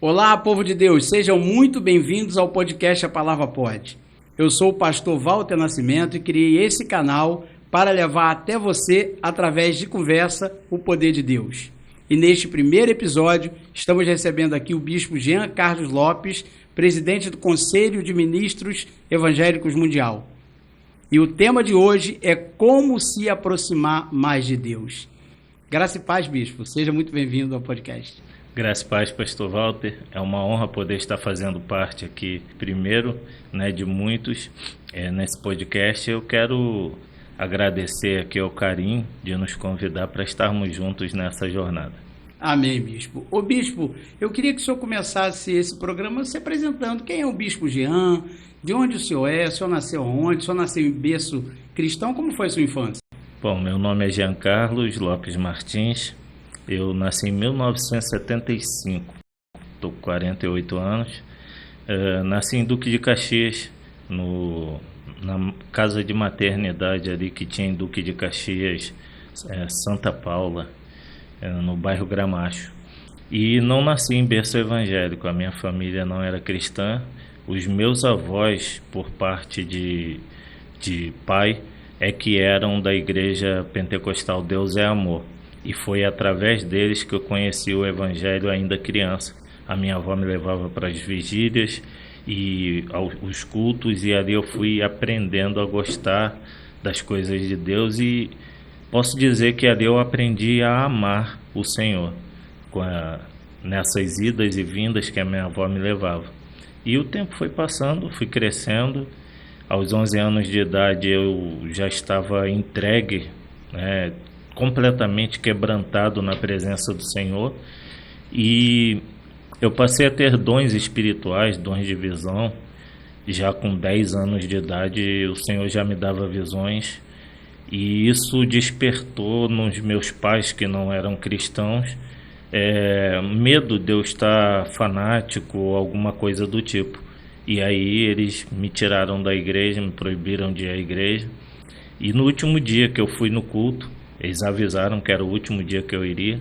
Olá, povo de Deus, sejam muito bem-vindos ao podcast A Palavra Pode. Eu sou o pastor Walter Nascimento e criei esse canal para levar até você, através de conversa, o poder de Deus. E neste primeiro episódio, estamos recebendo aqui o bispo Jean Carlos Lopes, presidente do Conselho de Ministros Evangélicos Mundial. E o tema de hoje é como se aproximar mais de Deus. Graça e paz, bispo. Seja muito bem-vindo ao podcast. Graças e paz, pastor Walter. É uma honra poder estar fazendo parte aqui, primeiro, de muitos, nesse podcast. Eu quero agradecer aqui ao carinho de nos convidar para estarmos juntos nessa jornada. Amém, bispo. Ô, bispo, eu queria que o senhor começasse esse programa se apresentando. Quem é o bispo Jean? De onde o senhor é? O senhor nasceu onde? O senhor nasceu em berço cristão? Como foi a sua infância? Bom, meu nome é Jean Carlos Lopes Martins. Eu nasci em 1975, estou com 48 anos. Nasci em Duque de Caxias, na casa de maternidade ali que tinha em Duque de Caxias, Santa Paula, no bairro Gramacho. E não nasci em berço evangélico, a minha família não era cristã. Os meus avós, por parte de pai, que eram da igreja pentecostal Deus é Amor. E foi através deles que eu conheci o evangelho ainda criança. A minha avó me levava para as vigílias e os cultos, e ali eu fui aprendendo a gostar das coisas de Deus, e posso dizer que ali eu aprendi a amar o Senhor, nessas idas e vindas que a minha avó me levava. E o tempo foi passando, fui crescendo. Aos 11 anos de idade eu já estava entregue, completamente quebrantado na presença do Senhor, e eu passei a ter dons espirituais, dons de visão. Já com 10 anos de idade o Senhor já me dava visões, e isso despertou nos meus pais, que não eram cristãos, medo de eu estar fanático ou alguma coisa do tipo. E aí eles me tiraram da igreja, me proibiram de ir à igreja. E no último dia que eu fui no culto, eles avisaram que era o último dia que eu iria.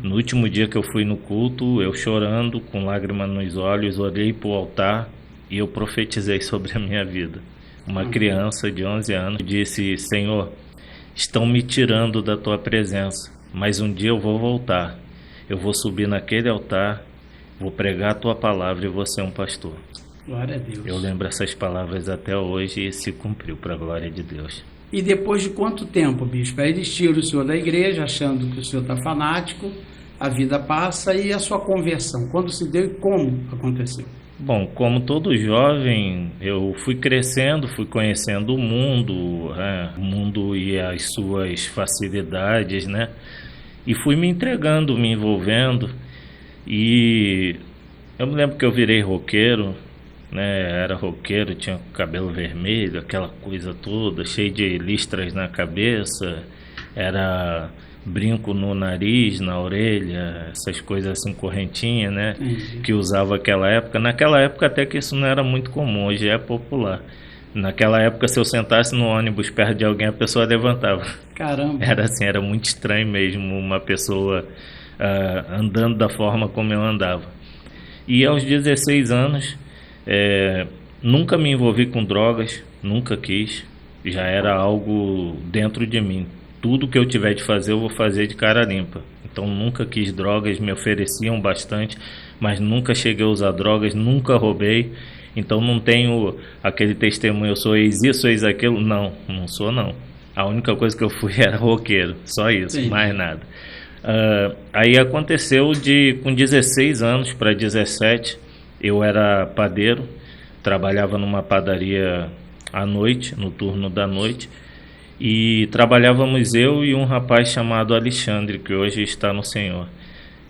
No último dia que eu fui no culto, eu chorando, com lágrimas nos olhos, olhei para o altar e eu profetizei sobre a minha vida. Uma criança de 11 anos disse: Senhor, estão me tirando da tua presença, mas um dia eu vou voltar. Eu vou subir naquele altar, vou pregar a tua palavra e vou ser um pastor. Glória a Deus. Eu lembro essas palavras até hoje e se cumpriu, para a glória de Deus. E depois de quanto tempo, bispo? Aí eles tiram o senhor da igreja, achando que o senhor está fanático, a vida passa, e a sua conversão? Quando se deu e como aconteceu? Bom, como todo jovem, eu fui crescendo, fui conhecendo o mundo e as suas facilidades, e fui me entregando, me envolvendo. E eu me lembro que eu virei roqueiro, era roqueiro, tinha cabelo vermelho, aquela coisa toda, cheio de listras na cabeça, era brinco no nariz, na orelha, essas coisas assim, correntinha, que usava naquela época. Naquela época até que isso não era muito comum, hoje é popular. Naquela época, se eu sentasse no ônibus perto de alguém, a pessoa levantava. Caramba! Era assim, era muito estranho mesmo, uma pessoa andando da forma como eu andava. E aos 16 anos, nunca me envolvi com drogas, nunca quis, já era algo dentro de mim. Tudo que eu tiver de fazer, eu vou fazer de cara limpa. Então nunca quis drogas, me ofereciam bastante, mas nunca cheguei a usar drogas, nunca roubei. Então não tenho aquele testemunho, eu sou isso, ex aquilo. Não sou não. A única coisa que eu fui era roqueiro, só isso, Sim. Mais nada. Aí aconteceu com 16 anos para 17, eu era padeiro, trabalhava numa padaria à noite, no turno da noite, e trabalhávamos eu e um rapaz chamado Alexandre, que hoje está no Senhor.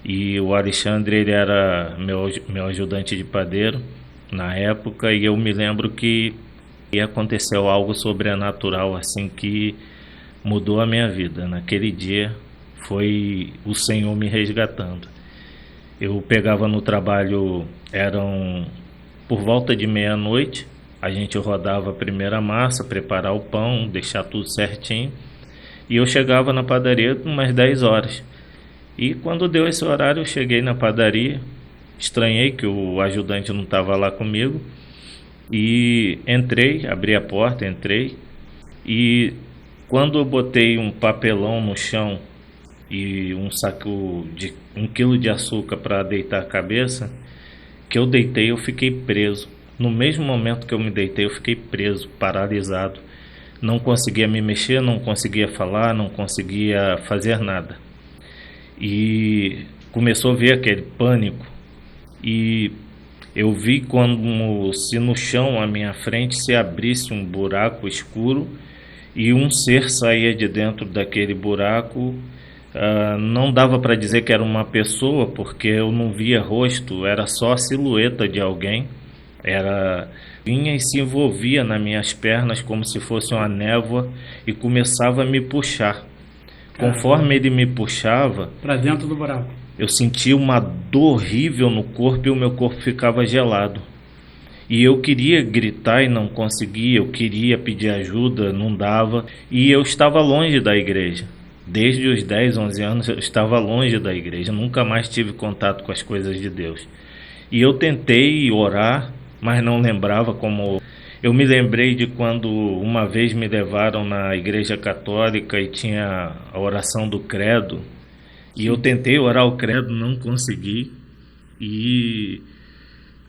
E o Alexandre, ele era meu ajudante de padeiro na época, e eu me lembro que aconteceu algo sobrenatural assim que mudou a minha vida. Naquele dia foi o Senhor me resgatando. Eu pegava no trabalho, eram por volta de meia-noite, a gente rodava a primeira massa, preparar o pão, deixar tudo certinho, e eu chegava na padaria umas 10 horas. E quando deu esse horário, eu cheguei na padaria, estranhei que o ajudante não estava lá comigo e entrei, abri a porta, entrei e quando eu botei um papelão no chão e um saco de 1 quilo de açúcar para deitar a cabeça, que eu deitei, eu fiquei preso. No mesmo momento que eu me deitei, eu fiquei preso, paralisado. Não conseguia me mexer, não conseguia falar, não conseguia fazer nada. E começou a ver aquele pânico. E eu vi como se no chão à minha frente se abrisse um buraco escuro e um ser saía de dentro daquele buraco. Não dava para dizer que era uma pessoa, porque eu não via rosto, era só a silhueta de alguém. Vinha e se envolvia nas minhas pernas como se fosse uma névoa e começava a me puxar. Conforme ele me puxava, para dentro do buraco, eu sentia uma dor horrível no corpo e o meu corpo ficava gelado. E eu queria gritar e não conseguia, eu queria pedir ajuda, não dava. E eu estava longe da igreja. Desde os 10, 11 anos eu estava longe da igreja, nunca mais tive contato com as coisas de Deus. E eu tentei orar, mas não lembrava como... Eu me lembrei de quando uma vez me levaram na igreja católica e tinha a oração do credo. E eu tentei orar o credo, não consegui. E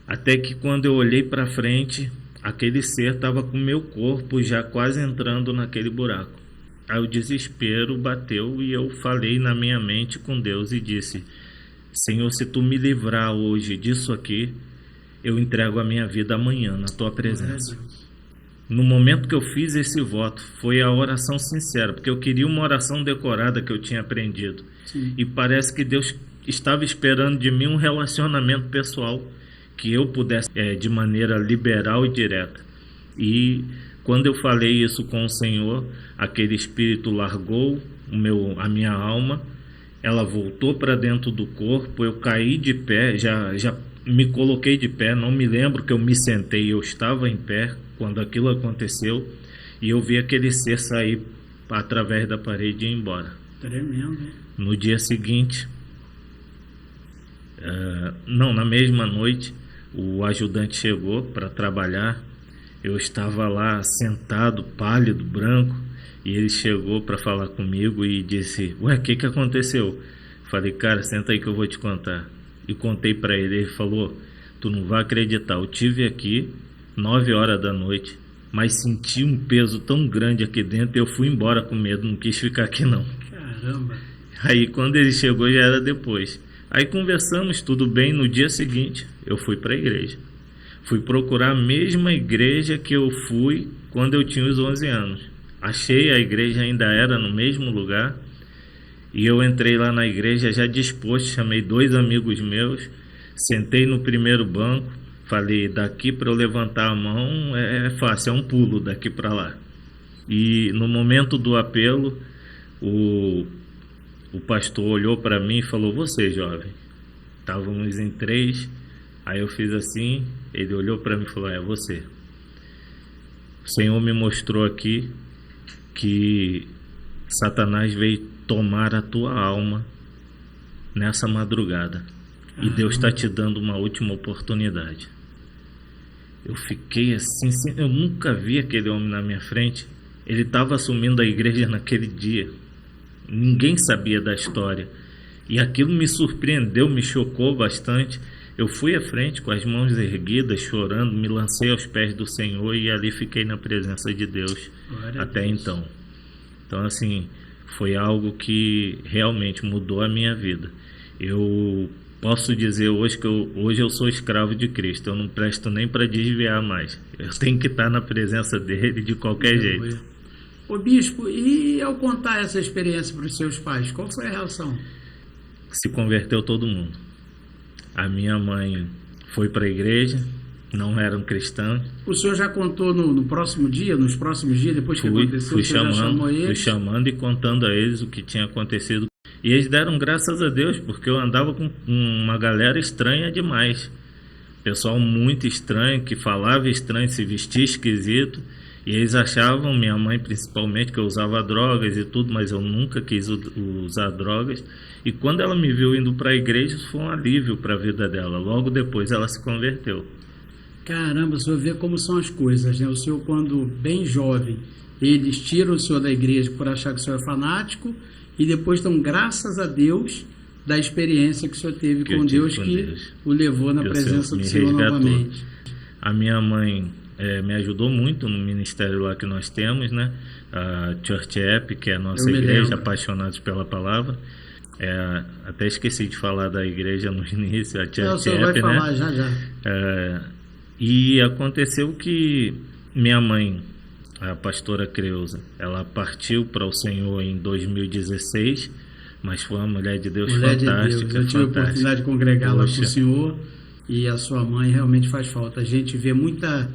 até que quando eu olhei para frente, aquele ser estava com o meu corpo já quase entrando naquele buraco. Aí o desespero bateu e eu falei na minha mente com Deus e disse: Senhor, se tu me livrar hoje disso aqui, eu entrego a minha vida amanhã na tua presença. No momento que eu fiz esse voto, foi a oração sincera, porque eu queria uma oração decorada que eu tinha aprendido. Sim. E parece que Deus estava esperando de mim um relacionamento pessoal que eu pudesse, de maneira liberal e direta. E quando eu falei isso com o Senhor, aquele espírito largou a minha alma, ela voltou para dentro do corpo, eu caí de pé, já me coloquei de pé, não me lembro que eu me sentei, eu estava em pé quando aquilo aconteceu, e eu vi aquele ser sair através da parede e ir embora. Tremendo, hein? No dia seguinte, na mesma noite, o ajudante chegou para trabalhar. Eu estava lá sentado, pálido, branco, e ele chegou para falar comigo e disse: ué, o que aconteceu? Falei: cara, senta aí que eu vou te contar. E contei para ele. Ele falou: tu não vai acreditar, eu tive aqui 9 horas da noite, mas senti um peso tão grande aqui dentro, eu fui embora com medo, não quis ficar aqui não. Caramba! Aí quando ele chegou já era depois. Aí conversamos, tudo bem. No dia seguinte eu fui para a igreja. Fui procurar a mesma igreja que eu fui quando eu tinha os 11 anos. Achei, a igreja ainda era no mesmo lugar. E eu entrei lá na igreja já disposto, chamei 2 amigos meus, sentei no primeiro banco, falei: daqui para eu levantar a mão é fácil, é um pulo daqui para lá. E no momento do apelo, o pastor olhou para mim e falou: você, jovem. Estávamos em 3, aí eu fiz assim, ele olhou para mim e falou: é você. O Senhor me mostrou aqui que Satanás veio tomar a tua alma nessa madrugada. E Deus está te dando uma última oportunidade. Eu fiquei assim, eu nunca vi aquele homem na minha frente. Ele estava assumindo a igreja naquele dia. Ninguém sabia da história. E aquilo me surpreendeu, me chocou bastante. Eu fui à frente com as mãos erguidas, chorando, me lancei aos pés do Senhor e ali fiquei na presença de Deus até então. Então, assim, foi algo que realmente mudou a minha vida. Eu posso dizer hoje que hoje eu sou escravo de Cristo. Eu não presto nem para desviar mais. Eu tenho que estar na presença dele de qualquer jeito. Ô bispo, e ao contar essa experiência para os seus pais, qual foi a reação? Se converteu todo mundo. A minha mãe foi para a igreja, não eram cristãos. O senhor já contou no próximo dia, nos próximos dias, depois que aconteceu, fui chamando e contando a eles o que tinha acontecido. E eles deram graças a Deus, porque eu andava com uma galera estranha demais. Pessoal muito estranho, que falava estranho, se vestia esquisito. E eles achavam, minha mãe principalmente, que eu usava drogas e tudo, mas eu nunca quis usar drogas. E quando ela me viu indo para a igreja, isso foi um alívio para a vida dela. Logo depois ela se converteu. Caramba, o senhor vê como são as coisas, né? O senhor, quando bem jovem, eles tiram o senhor da igreja por achar que o senhor é fanático e depois dão graças a Deus da experiência que o senhor teve com Deus, que o levou na presença do Senhor novamente. A minha mãe me ajudou muito no ministério lá que nós temos, né? A Church App, que é a nossa igreja, apaixonados pela palavra. Até esqueci de falar da igreja no início, a Church App, vai falar, né? já. E aconteceu que minha mãe, a pastora Creuza, ela partiu para o Senhor em 2016, mas foi uma mulher de Deus fantástica. Eu tive a oportunidade de congregar lá com o senhor, e a sua mãe realmente faz falta. A gente vê muita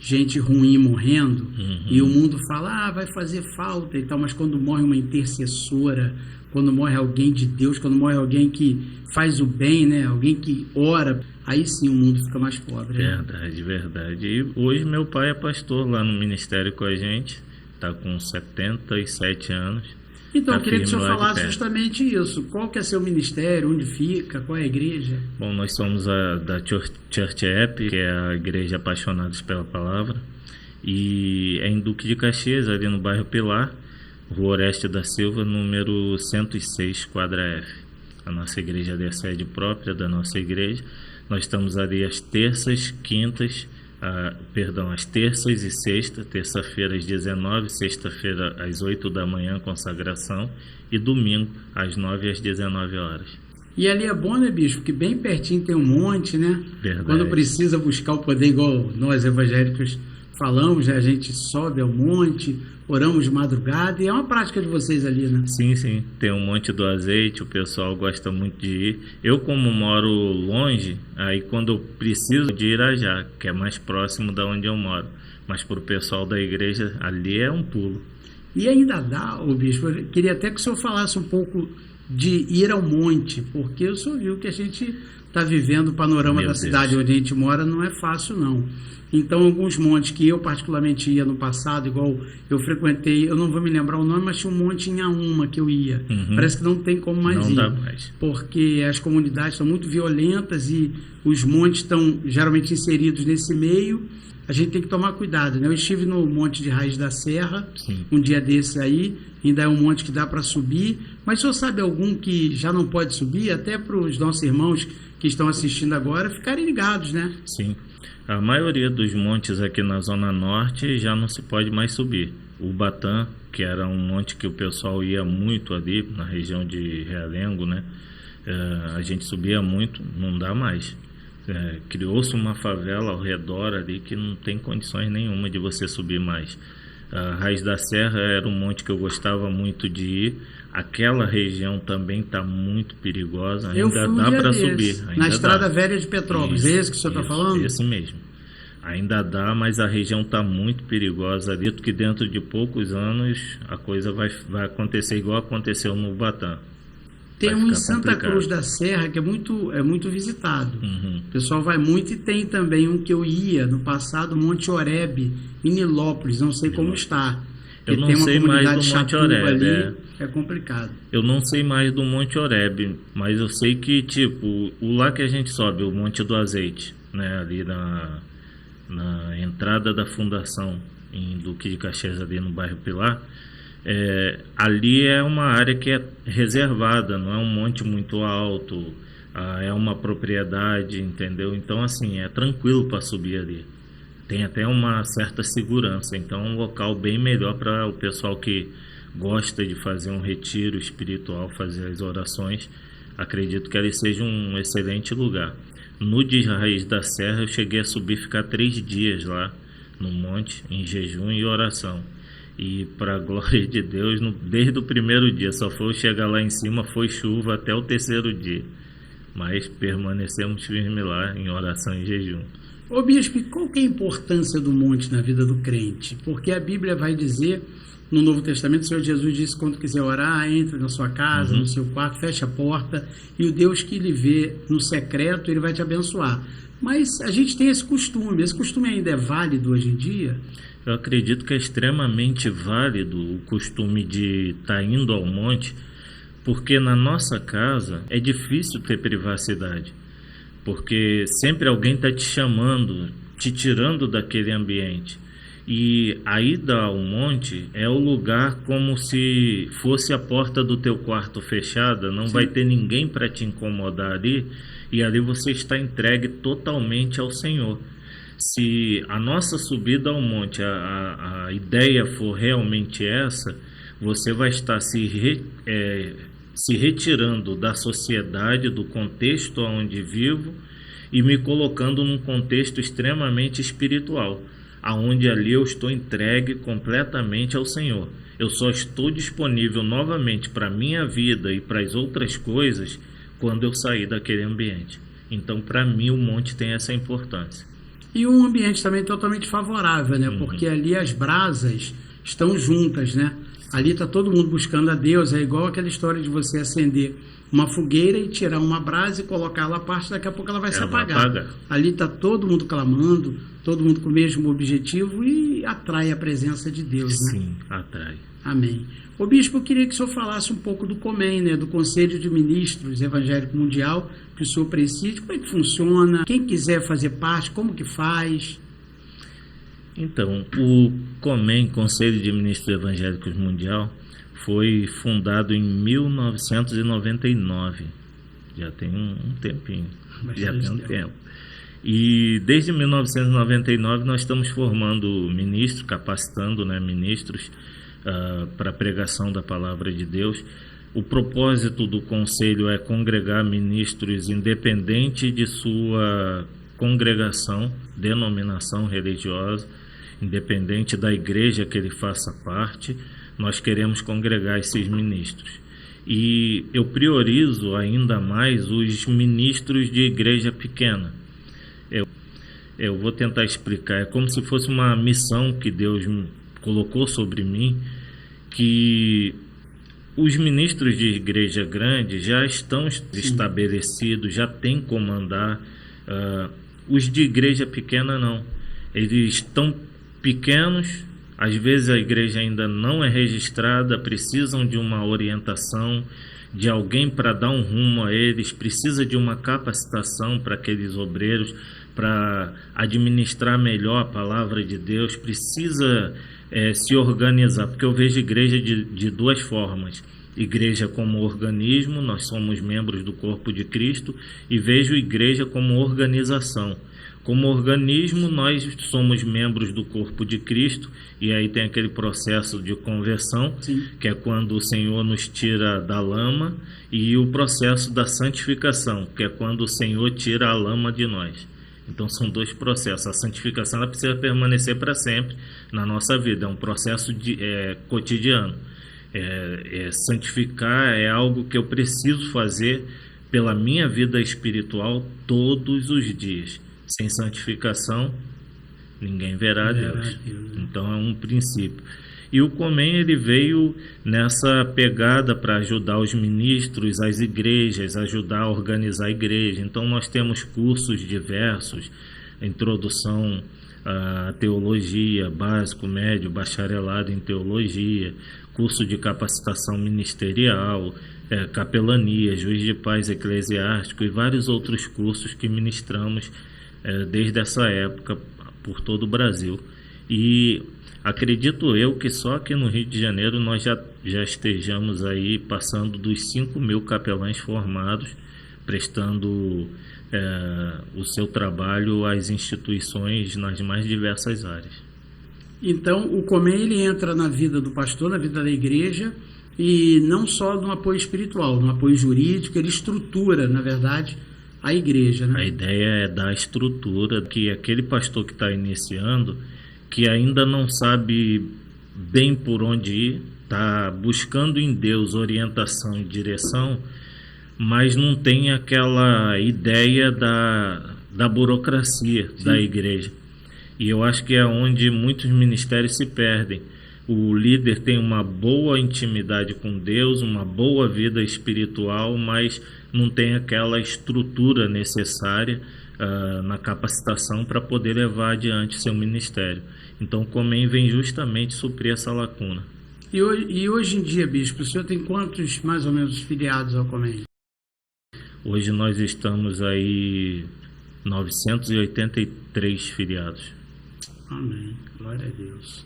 gente ruim morrendo, e o mundo fala, vai fazer falta e tal, mas quando morre uma intercessora, quando morre alguém de Deus, quando morre alguém que faz o bem, né? Alguém que ora, aí sim o mundo fica mais pobre. Verdade, verdade. E hoje meu pai é pastor lá no ministério com a gente, está com 77 anos. Então, eu queria que o senhor falasse justamente isso. Qual que é seu ministério, onde fica, qual é a igreja? Bom, nós somos da Church App, que é a igreja Apaixonados pela Palavra, e é em Duque de Caxias, ali no bairro Pilar, Rua Oreste da Silva, número 106, quadra F. A nossa igreja é a sede própria da nossa igreja. Nós estamos ali às terças, quintas, às terças e sexta, terça-feira às 19, sexta-feira às 8 da manhã, consagração, e domingo às 9 às 19 horas. E ali é bom, né, bispo? Porque bem pertinho tem um monte, né? Verdade. Quando precisa buscar o poder, igual nós evangélicos falamos, né? A gente sobe ao monte, oramos de madrugada, e é uma prática de vocês ali, né? Sim, sim. Tem um Monte do Azeite, o pessoal gosta muito de ir. Eu, como moro longe, aí quando eu preciso de Irajá, que é mais próximo da onde eu moro, mas para o pessoal da igreja, ali é um pulo. E ainda dá, bispo, eu queria até que o senhor falasse um pouco de ir ao monte, porque o senhor viu que a gente está vivendo o panorama da cidade onde a gente mora, não é fácil, não. Então, alguns montes que eu particularmente ia no passado, igual eu frequentei, eu não vou me lembrar o nome, mas tinha um monte em Auma que eu ia. Parece que não tem como mais ir. Não dá mais. Porque as comunidades são muito violentas e os montes estão geralmente inseridos nesse meio. A gente tem que tomar cuidado, né? Eu estive no Monte de Raiz da Serra, um dia desse aí, ainda é um monte que dá para subir, mas o senhor sabe algum que já não pode subir, até para os nossos irmãos que estão assistindo agora ficarem ligados, né? Sim. A maioria dos montes aqui na Zona Norte já não se pode mais subir. O Ubatã, que era um monte que o pessoal ia muito ali, na região de Realengo, né? A gente subia muito, não dá mais. Criou-se uma favela ao redor ali que não tem condições nenhuma de você subir mais. A Raiz da Serra era um monte que eu gostava muito de ir. Aquela região também está muito perigosa, ainda dá para subir. Na Estrada Velha de Petrópolis, é esse que o senhor está falando? Esse mesmo. Ainda dá, mas a região está muito perigosa. Dito que dentro de poucos anos a coisa vai acontecer igual aconteceu no Ubatã. Tem um em Santa Cruz da Serra que é muito visitado. O pessoal vai muito, e tem também um que eu ia no passado, Monte Oreb, em Nilópolis, não sei como está. Eu não sei mais do Monte Oreb. Ali, é complicado. Eu não sei mais do Monte Oreb, mas eu sei que, tipo, o lá que a gente sobe, o Monte do Azeite, né, ali na entrada da fundação em Duque de Caxias, ali no bairro Pilar, ali é uma área que é reservada, não é um monte muito alto, é uma propriedade, entendeu? Então, assim, é tranquilo para subir ali. Tem até uma certa segurança, então é um local bem melhor para o pessoal que gosta de fazer um retiro espiritual, fazer as orações. Acredito que ali seja um excelente lugar. No de Raiz da Serra eu cheguei a subir, ficar 3 dias lá no monte, em jejum e oração. E para a glória de Deus, desde o primeiro dia, só foi chegar lá em cima, foi chuva até o 3º dia. Mas permanecemos firmes lá em oração e jejum. Ô bispo, qual que é a importância do monte na vida do crente? Porque a Bíblia vai dizer No Novo Testamento, o Senhor Jesus disse: quando quiser orar, entre na sua casa, no seu quarto, feche a porta, e o Deus que lhe vê no secreto, ele vai te abençoar. Mas a gente tem esse costume ainda é válido hoje em dia? Eu acredito que é extremamente válido o costume de estar indo ao monte, porque na nossa casa é difícil ter privacidade, porque sempre alguém está te chamando, te tirando daquele ambiente. E a ida ao monte é o lugar como se fosse a porta do teu quarto fechada, não vai ter ninguém para te incomodar ali, e ali você está entregue totalmente ao Senhor. Se a nossa subida ao monte, a ideia for realmente essa, você vai estar se retirando da sociedade, do contexto onde vivo, e me colocando num contexto extremamente espiritual, aonde ali eu estou entregue completamente ao Senhor. Eu só estou disponível novamente para a minha vida e para as outras coisas quando eu sair daquele ambiente. Então, para mim, o monte tem essa importância. E um ambiente também totalmente favorável, né? Porque ali as brasas estão juntas, né? Ali está todo mundo buscando a Deus. É igual aquela história de você acender uma fogueira e tirar uma brasa e colocar ela à parte, daqui a pouco ela vai se apagar. Ali está todo mundo clamando, todo mundo com o mesmo objetivo e atrai a presença de Deus, né? Sim, atrai. Amém. Ô bispo, eu queria que o senhor falasse um pouco do COMEN, né? Do Conselho de Ministros Evangélico Mundial, que o senhor preside. Como é que funciona? Quem quiser fazer parte, como que faz? Então, o COMEN, Conselho de Ministros Evangélicos Mundial, foi fundado em 1999. Já tem um tempinho. Tempo. E desde 1999 nós estamos formando ministros, capacitando, né, ministros para a pregação da palavra de Deus. O propósito do conselho é congregar ministros independente de sua congregação, denominação religiosa, independente da igreja que ele faça parte. Nós queremos congregar esses ministros. E eu priorizo ainda mais os ministros de igreja pequena. Eu vou tentar explicar. É como se fosse uma missão que Deus colocou sobre mim, que os ministros de igreja grande já estão estabelecidos, já têm comandar. Os de igreja pequena não. Eles estão pequenos, às vezes a igreja ainda não é registrada, precisam de uma orientação, de alguém para dar um rumo a eles, precisa de uma capacitação para aqueles obreiros, para administrar melhor a palavra de Deus, precisa se organizar, porque eu vejo igreja de duas formas. Igreja como organismo, nós somos membros do corpo de Cristo, e vejo igreja como organização. Como organismo, nós somos membros do corpo de Cristo, e aí tem aquele processo de conversão, sim, que é quando o Senhor nos tira da lama, e o processo da santificação, que é quando o Senhor tira a lama de nós. Então são dois processos. A santificação ela precisa permanecer para sempre na nossa vida, é um processo cotidiano. Santificar é algo que eu preciso fazer pela minha vida espiritual todos os dias. Sem santificação, ninguém verá a Deus. Então é um princípio. E o COMEN ele veio nessa pegada para ajudar os ministros, as igrejas, ajudar a organizar a igreja. Então nós temos cursos diversos, introdução à teologia, básico, médio, bacharelado em teologia, curso de capacitação ministerial, capelania, juiz de paz eclesiástico e vários outros cursos que ministramos desde essa época por todo o Brasil. E acredito eu que só aqui no Rio de Janeiro nós já estejamos aí passando dos 5.000 capelães formados, prestando o seu trabalho às instituições nas mais diversas áreas. Então o COMEN ele entra na vida do pastor, na vida da igreja, e não só no apoio espiritual, no apoio jurídico, ele estrutura, na verdade, a igreja, né? A ideia é dar estrutura, que aquele pastor que está iniciando, que ainda não sabe bem por onde ir, está buscando em Deus orientação e direção, mas não tem aquela ideia da burocracia, sim, da igreja. E eu acho que é onde muitos ministérios se perdem, o líder tem uma boa intimidade com Deus, uma boa vida espiritual, mas não tem aquela estrutura necessária na capacitação para poder levar adiante seu ministério. Então o Comem vem justamente suprir essa lacuna. E hoje em dia, bispo, o senhor tem quantos mais ou menos filiados ao Comem? Hoje nós estamos aí 983 filiados. Amém, glória a Deus.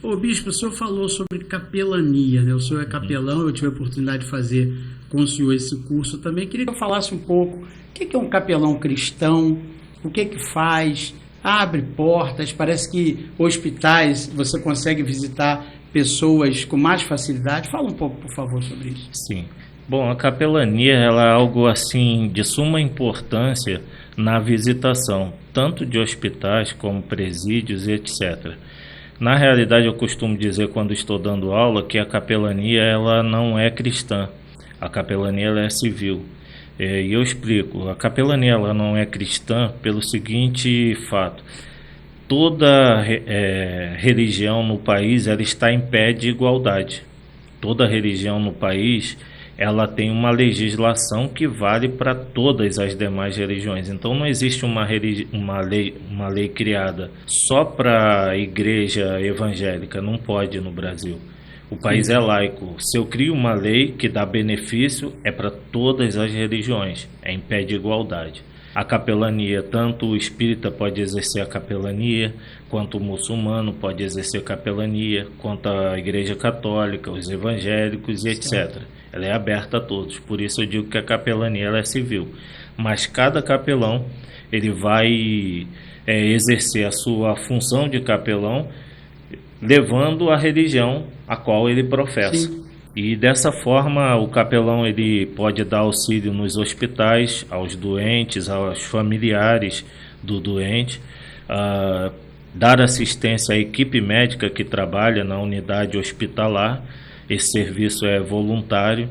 Ô bispo, o senhor falou sobre capelania, né? O senhor é capelão, eu tive a oportunidade de fazer com o senhor esse curso também. Queria que eu falasse um pouco o que é um capelão cristão, o que faz, abre portas, parece que hospitais você consegue visitar pessoas com mais facilidade. Fala um pouco, por favor, sobre isso. Sim. Bom, a capelania ela é algo assim de suma importância na visitação, tanto de hospitais como presídios e etc. Na realidade, eu costumo dizer quando estou dando aula que a capelania ela não é cristã, a capelania ela é civil. E eu explico, a capelania ela não é cristã pelo seguinte fato: toda religião no país ela está em pé de igualdade. Toda religião no país ela tem uma legislação que vale para todas as demais religiões. Então não existe uma lei criada só para a igreja evangélica, não pode no Brasil. O país é laico. Se eu crio uma lei que dá benefício, é para todas as religiões, é em pé de igualdade. A capelania, tanto o espírita pode exercer a capelania, quanto o muçulmano pode exercer a capelania, quanto a igreja católica, os evangélicos e etc. Ela é aberta a todos, por isso eu digo que a capelania ela é civil. Mas cada capelão ele vai exercer a sua função de capelão levando a religião a qual ele professa. Sim. E dessa forma o capelão ele pode dar auxílio nos hospitais, aos doentes, aos familiares do doente, dar assistência à equipe médica que trabalha na unidade hospitalar. Esse serviço é voluntário.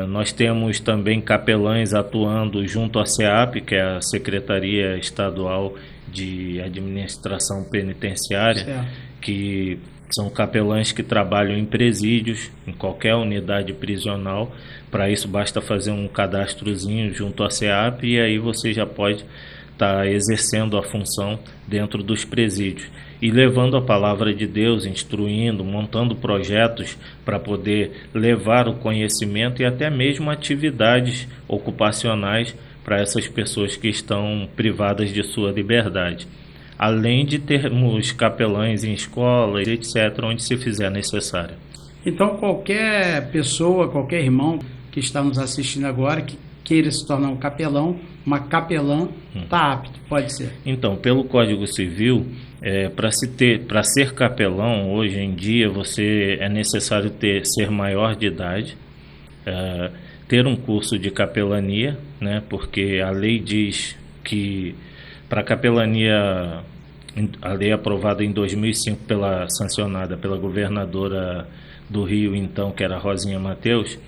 Nós temos também capelães atuando junto à SEAP, que é a Secretaria Estadual de Administração Penitenciária, que são capelães que trabalham em presídios, em qualquer unidade prisional. Para isso basta fazer um cadastrozinho junto à SEAP e aí você já pode estar exercendo a função dentro dos presídios e levando a palavra de Deus, instruindo, montando projetos para poder levar o conhecimento e até mesmo atividades ocupacionais para essas pessoas que estão privadas de sua liberdade. Além de termos capelães em escolas, etc., onde se fizer necessário. Então, qualquer pessoa, qualquer irmão que está nos assistindo agora, que queira se tornar um capelão, uma capelã, está apto, pode ser. Então, pelo Código Civil, para ser capelão, hoje em dia, é necessário ser maior de idade, ter um curso de capelania, né, porque a lei diz que para a capelania, a lei aprovada em 2005, sancionada pela governadora do Rio, então, que era Rosinha Mateus,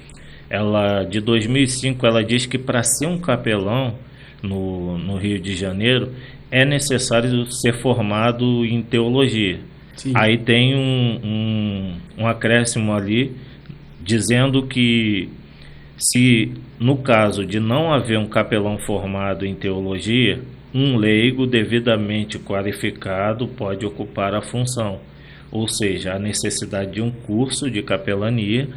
de 2005, ela diz que para ser um capelão no Rio de Janeiro, é necessário ser formado em teologia. Sim. Aí tem um acréscimo ali, dizendo que se no caso de não haver um capelão formado em teologia, um leigo devidamente qualificado pode ocupar a função, ou seja, a necessidade de um curso de capelania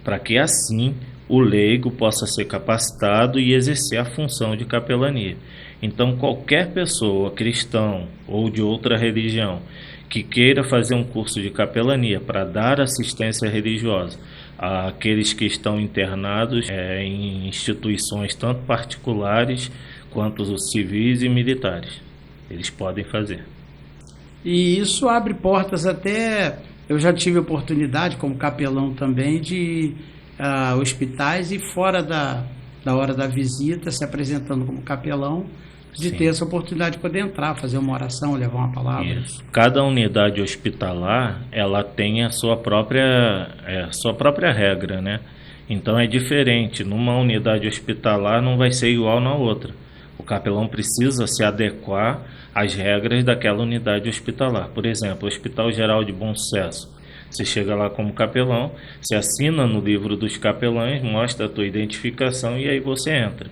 para que assim o leigo possa ser capacitado e exercer a função de capelania. Então qualquer pessoa, cristão ou de outra religião, que queira fazer um curso de capelania para dar assistência religiosa àqueles que estão internados em instituições tanto particulares quanto os civis e militares. Eles podem fazer. E isso abre portas até... Eu já tive oportunidade, como capelão também, de hospitais e fora da hora da visita, se apresentando como capelão, de Sim. ter essa oportunidade de poder entrar, fazer uma oração, levar uma palavra. Isso. Cada unidade hospitalar, ela tem a sua própria regra, né? Então é diferente. Numa unidade hospitalar não vai ser igual na outra. O capelão precisa se adequar às regras daquela unidade hospitalar. Por exemplo, o Hospital Geral de Bom Sucesso. Você chega lá como capelão, você assina no livro dos capelães, mostra a tua identificação e aí você entra.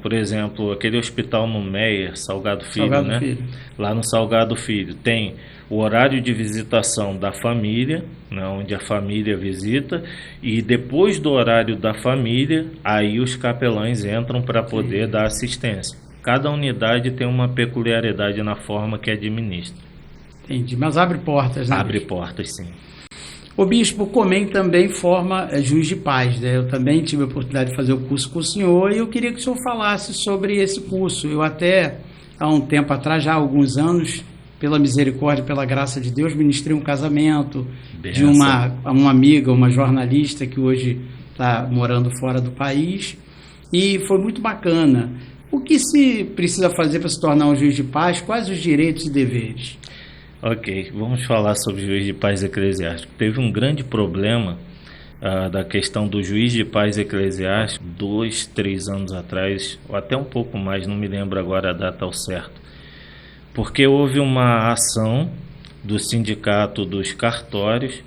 Por exemplo, aquele hospital no Meier, Salgado Filho, Salgado né? Filho. Lá no Salgado Filho tem o horário de visitação da família, né, onde a família visita, e depois do horário da família, aí os capelães entram para poder dar assistência. Cada unidade tem uma peculiaridade na forma que administra. Entendi, mas abre portas, né? Abre portas, sim. O Bispo Comem também forma juiz de paz, né? Eu também tive a oportunidade de fazer o curso com o senhor e eu queria que o senhor falasse sobre esse curso. Eu até, há um tempo atrás, já há alguns anos, pela misericórdia, pela graça de Deus, ministrei um casamento de uma amiga, uma jornalista que hoje está morando fora do país e foi muito bacana. O que se precisa fazer para se tornar um juiz de paz? Quais os direitos e deveres? Ok, vamos falar sobre o juiz de paz eclesiástico. Teve um grande problema da questão do juiz de paz eclesiástico 2, 3 anos atrás, ou até um pouco mais, não me lembro agora a data ao certo, porque houve uma ação do sindicato dos cartórios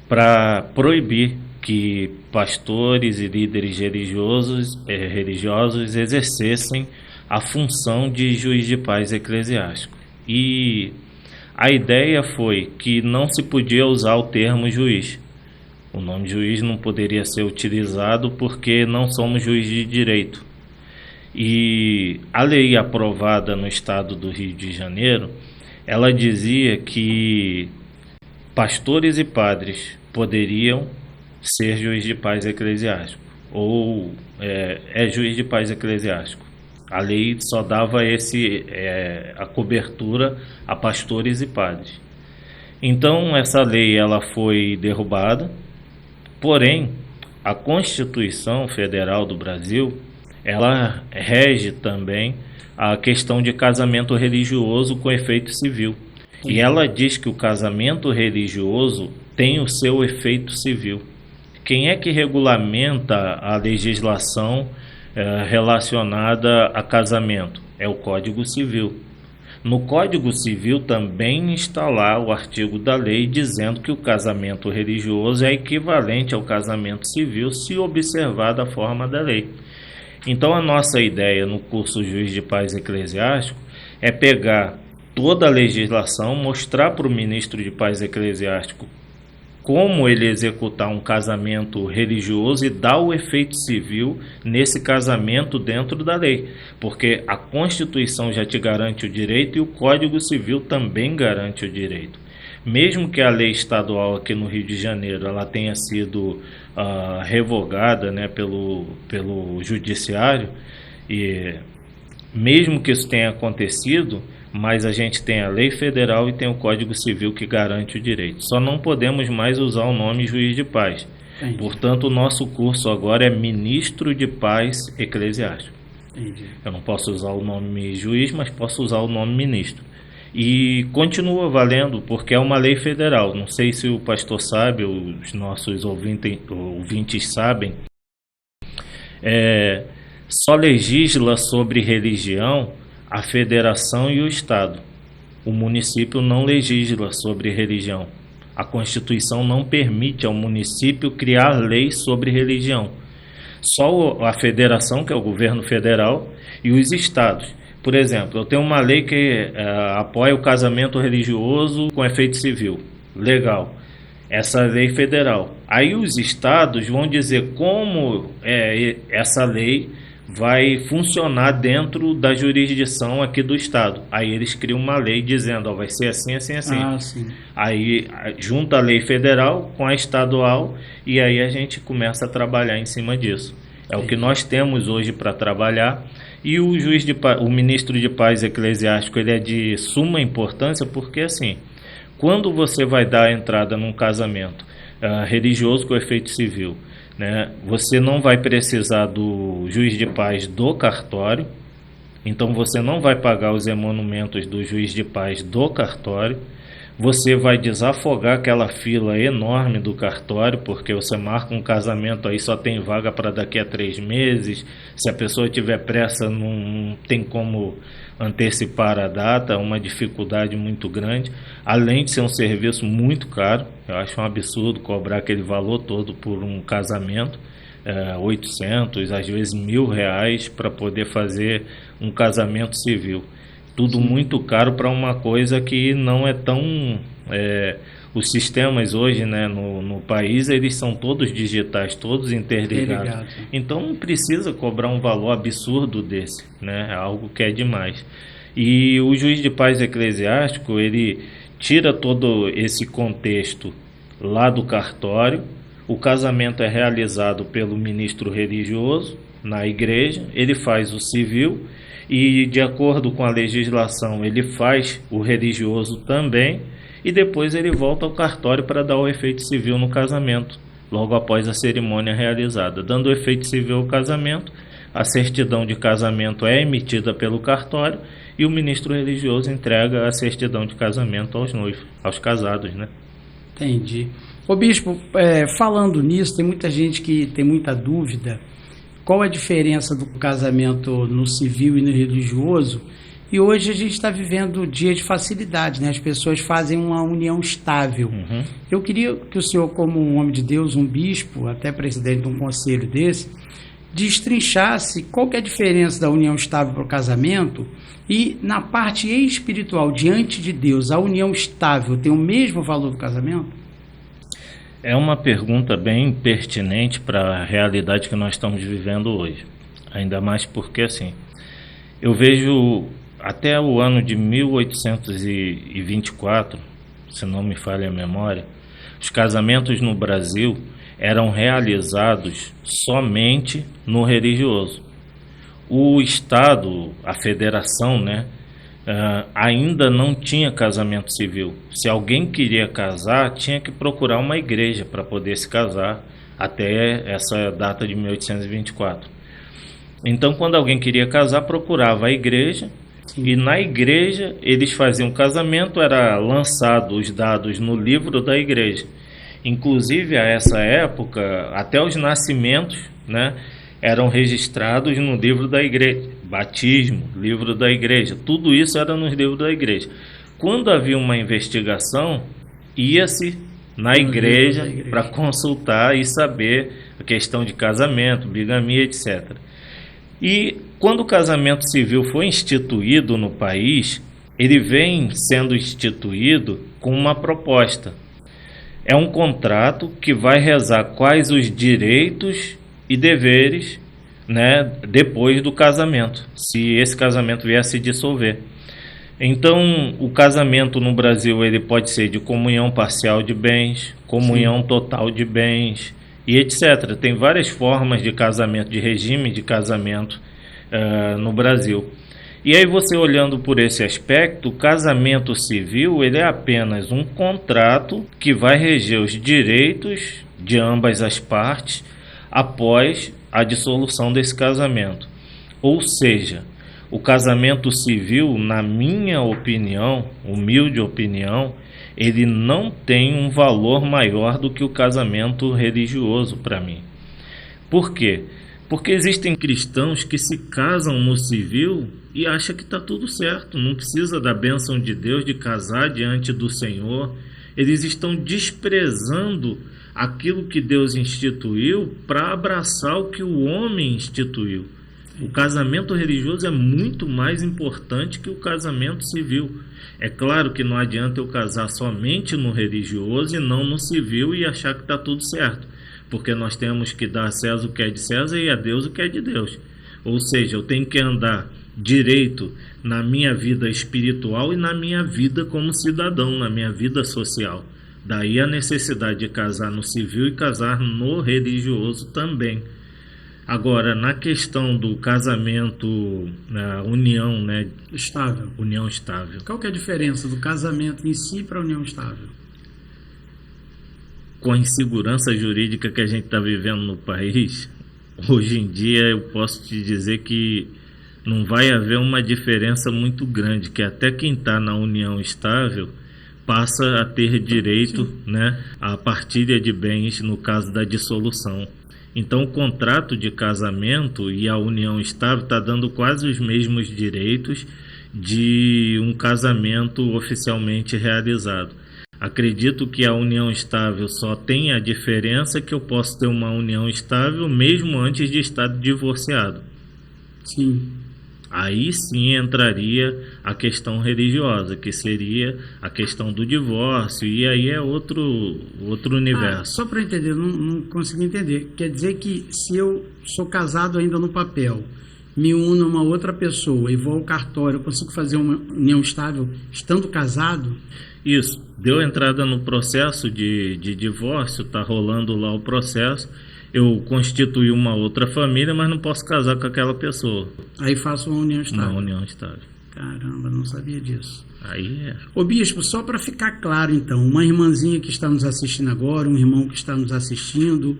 para proibir que pastores e líderes religiosos exercessem a função de juiz de paz eclesiástico. E a ideia foi que não se podia usar o termo juiz. O nome juiz não poderia ser utilizado porque não somos juiz de direito. E a lei aprovada no estado do Rio de Janeiro, ela dizia que pastores e padres poderiam ser juiz de paz eclesiástico, ou juiz de paz eclesiástico. A lei só dava a cobertura a pastores e padres. Então essa lei ela foi derrubada, porém a Constituição Federal do Brasil ela rege também a questão de casamento religioso com efeito civil. E ela diz que o casamento religioso tem o seu efeito civil. Quem é que regulamenta a legislação relacionada a casamento? É o Código Civil. No Código Civil também está lá o artigo da lei dizendo que o casamento religioso é equivalente ao casamento civil se observar da forma da lei. Então a nossa ideia no curso Juiz de Paz Eclesiástico é pegar toda a legislação, mostrar para o ministro de Paz Eclesiástico como ele executar um casamento religioso e dar o efeito civil nesse casamento dentro da lei, porque a Constituição já te garante o direito e o Código Civil também garante o direito. Mesmo que a lei estadual aqui no Rio de Janeiro ela tenha sido revogada, né, pelo judiciário, e mesmo que isso tenha acontecido, mas a gente tem a lei federal e tem o Código Civil que garante o direito. Só não podemos mais usar o nome juiz de paz. Entendi. Portanto, o nosso curso agora é ministro de paz eclesiástico. Entendi. Eu não posso usar o nome juiz, mas posso usar o nome ministro. E continua valendo, porque é uma lei federal. Não sei se o pastor sabe, os nossos ouvintes sabem. Só legisla sobre religião a federação e o estado. O município não legisla sobre religião. A Constituição não permite ao município criar leis sobre religião. Só a federação, que é o governo federal, e os estados. Por exemplo, eu tenho uma lei que apoia o casamento religioso com efeito civil. Legal. Essa lei federal. Aí os estados vão dizer como essa lei vai funcionar dentro da jurisdição aqui do estado. Aí eles criam uma lei dizendo, vai ser assim, assim, assim. Sim. Aí junta a lei federal com a estadual e aí a gente começa a trabalhar em cima disso. É o que nós temos hoje para trabalhar. E o o ministro de paz eclesiástico, ele é de suma importância porque assim, quando você vai dar a entrada num casamento religioso com efeito civil, né, você não vai precisar do juiz de paz do cartório, então você não vai pagar os emolumentos do juiz de paz do cartório, você vai desafogar aquela fila enorme do cartório, porque você marca um casamento aí, só tem vaga para daqui a 3 meses. Se a pessoa tiver pressa, não tem como antecipar a data, é uma dificuldade muito grande, além de ser um serviço muito caro. Eu acho um absurdo cobrar aquele valor todo por um casamento, 800, às vezes R$ 1.000 para poder fazer um casamento civil. Tudo muito caro para uma coisa que não é tão... os sistemas hoje, né, no país, eles são todos digitais, todos interligados. Então não precisa cobrar um valor absurdo desse, né? É algo que é demais. E o juiz de paz eclesiástico, ele tira todo esse contexto lá do cartório. O casamento é realizado pelo ministro religioso na igreja, ele faz o civil e, de acordo com a legislação, ele faz o religioso também, e depois ele volta ao cartório para dar o efeito civil no casamento, logo após a cerimônia realizada. Dando o efeito civil ao casamento, a certidão de casamento é emitida pelo cartório e o ministro religioso entrega a certidão de casamento aos noivos, aos casados, né? Entendi. Ô bispo, falando nisso, tem muita gente que tem muita dúvida. Qual a diferença do casamento no civil e no religioso? E hoje a gente está vivendo dias de facilidade, né? As pessoas fazem uma união estável. Uhum. Eu queria que o senhor, como um homem de Deus, um bispo, até presidente de um conselho desse, destrinchasse qual que é a diferença da união estável para o casamento e, na parte espiritual, diante de Deus, a união estável tem o mesmo valor do casamento? É uma pergunta bem pertinente para a realidade que nós estamos vivendo hoje. Ainda mais porque, assim, eu vejo até o ano de 1824, se não me falha a memória, os casamentos no Brasil eram realizados somente no religioso. O Estado, a federação, né, ainda não tinha casamento civil. Se alguém queria casar, tinha que procurar uma igreja para poder se casar até essa data de 1824. Então, quando alguém queria casar, procurava a igreja. Sim. E na igreja eles faziam casamento, era lançado os dados no livro da igreja. Inclusive, a essa época, até os nascimentos, né, eram registrados no livro da igreja. Batismo, livro da igreja, tudo isso era nos livros da igreja. Quando havia uma investigação, ia-se na igreja para consultar e saber a questão de casamento, bigamia, etc. E quando o casamento civil foi instituído no país, ele vem sendo instituído com uma proposta. É um contrato que vai rezar quais os direitos e deveres, né, depois do casamento, se esse casamento vier a se dissolver. Então, o casamento no Brasil ele pode ser de comunhão parcial de bens, comunhão Sim. total de bens e etc. Tem várias formas de casamento, de regime de casamento no Brasil. E aí você olhando por esse aspecto, o casamento civil ele é apenas um contrato que vai reger os direitos de ambas as partes após a dissolução desse casamento. Ou seja, o casamento civil, na minha opinião, humilde opinião, ele não tem um valor maior do que o casamento religioso para mim. Por quê? Porque existem cristãos que se casam no civil e acham que está tudo certo, não precisa da bênção de Deus de casar diante do Senhor. Eles estão desprezando aquilo que Deus instituiu para abraçar o que o homem instituiu. O casamento religioso é muito mais importante que o casamento civil. É claro que não adianta eu casar somente no religioso e não no civil e achar que está tudo certo, porque nós temos que dar a César o que é de César e a Deus o que é de Deus. Ou seja, eu tenho que andar direito na minha vida espiritual e na minha vida como cidadão, na minha vida social. Daí a necessidade de casar no civil e casar no religioso também. Agora, na questão do casamento, na união, né, estável. União estável. Qual que é a diferença do casamento em si para a união estável? Com a insegurança jurídica que a gente está vivendo no país, hoje em dia eu posso te dizer que não vai haver uma diferença muito grande, que até quem está na união estável passa a ter direito, né, à partilha de bens no caso da dissolução. Então, o contrato de casamento e a união estável está dando quase os mesmos direitos de um casamento oficialmente realizado. Acredito que a união estável só tem a diferença que eu posso ter uma união estável mesmo antes de estar divorciado. Sim. Aí sim entraria a questão religiosa, que seria a questão do divórcio, e aí é outro universo. Só para entender, não consegui entender. Quer dizer que se eu sou casado ainda no papel, me uno a uma outra pessoa e vou ao cartório, eu consigo fazer uma união estável estando casado? Isso. Deu entrada no processo de divórcio, está rolando lá o processo. Eu constituí uma outra família, mas não posso casar com aquela pessoa. Aí faço uma união estável. Uma união estável. Caramba, não sabia disso. Aí é. Ô bispo, só para ficar claro então, uma irmãzinha que está nos assistindo agora, um irmão que está nos assistindo,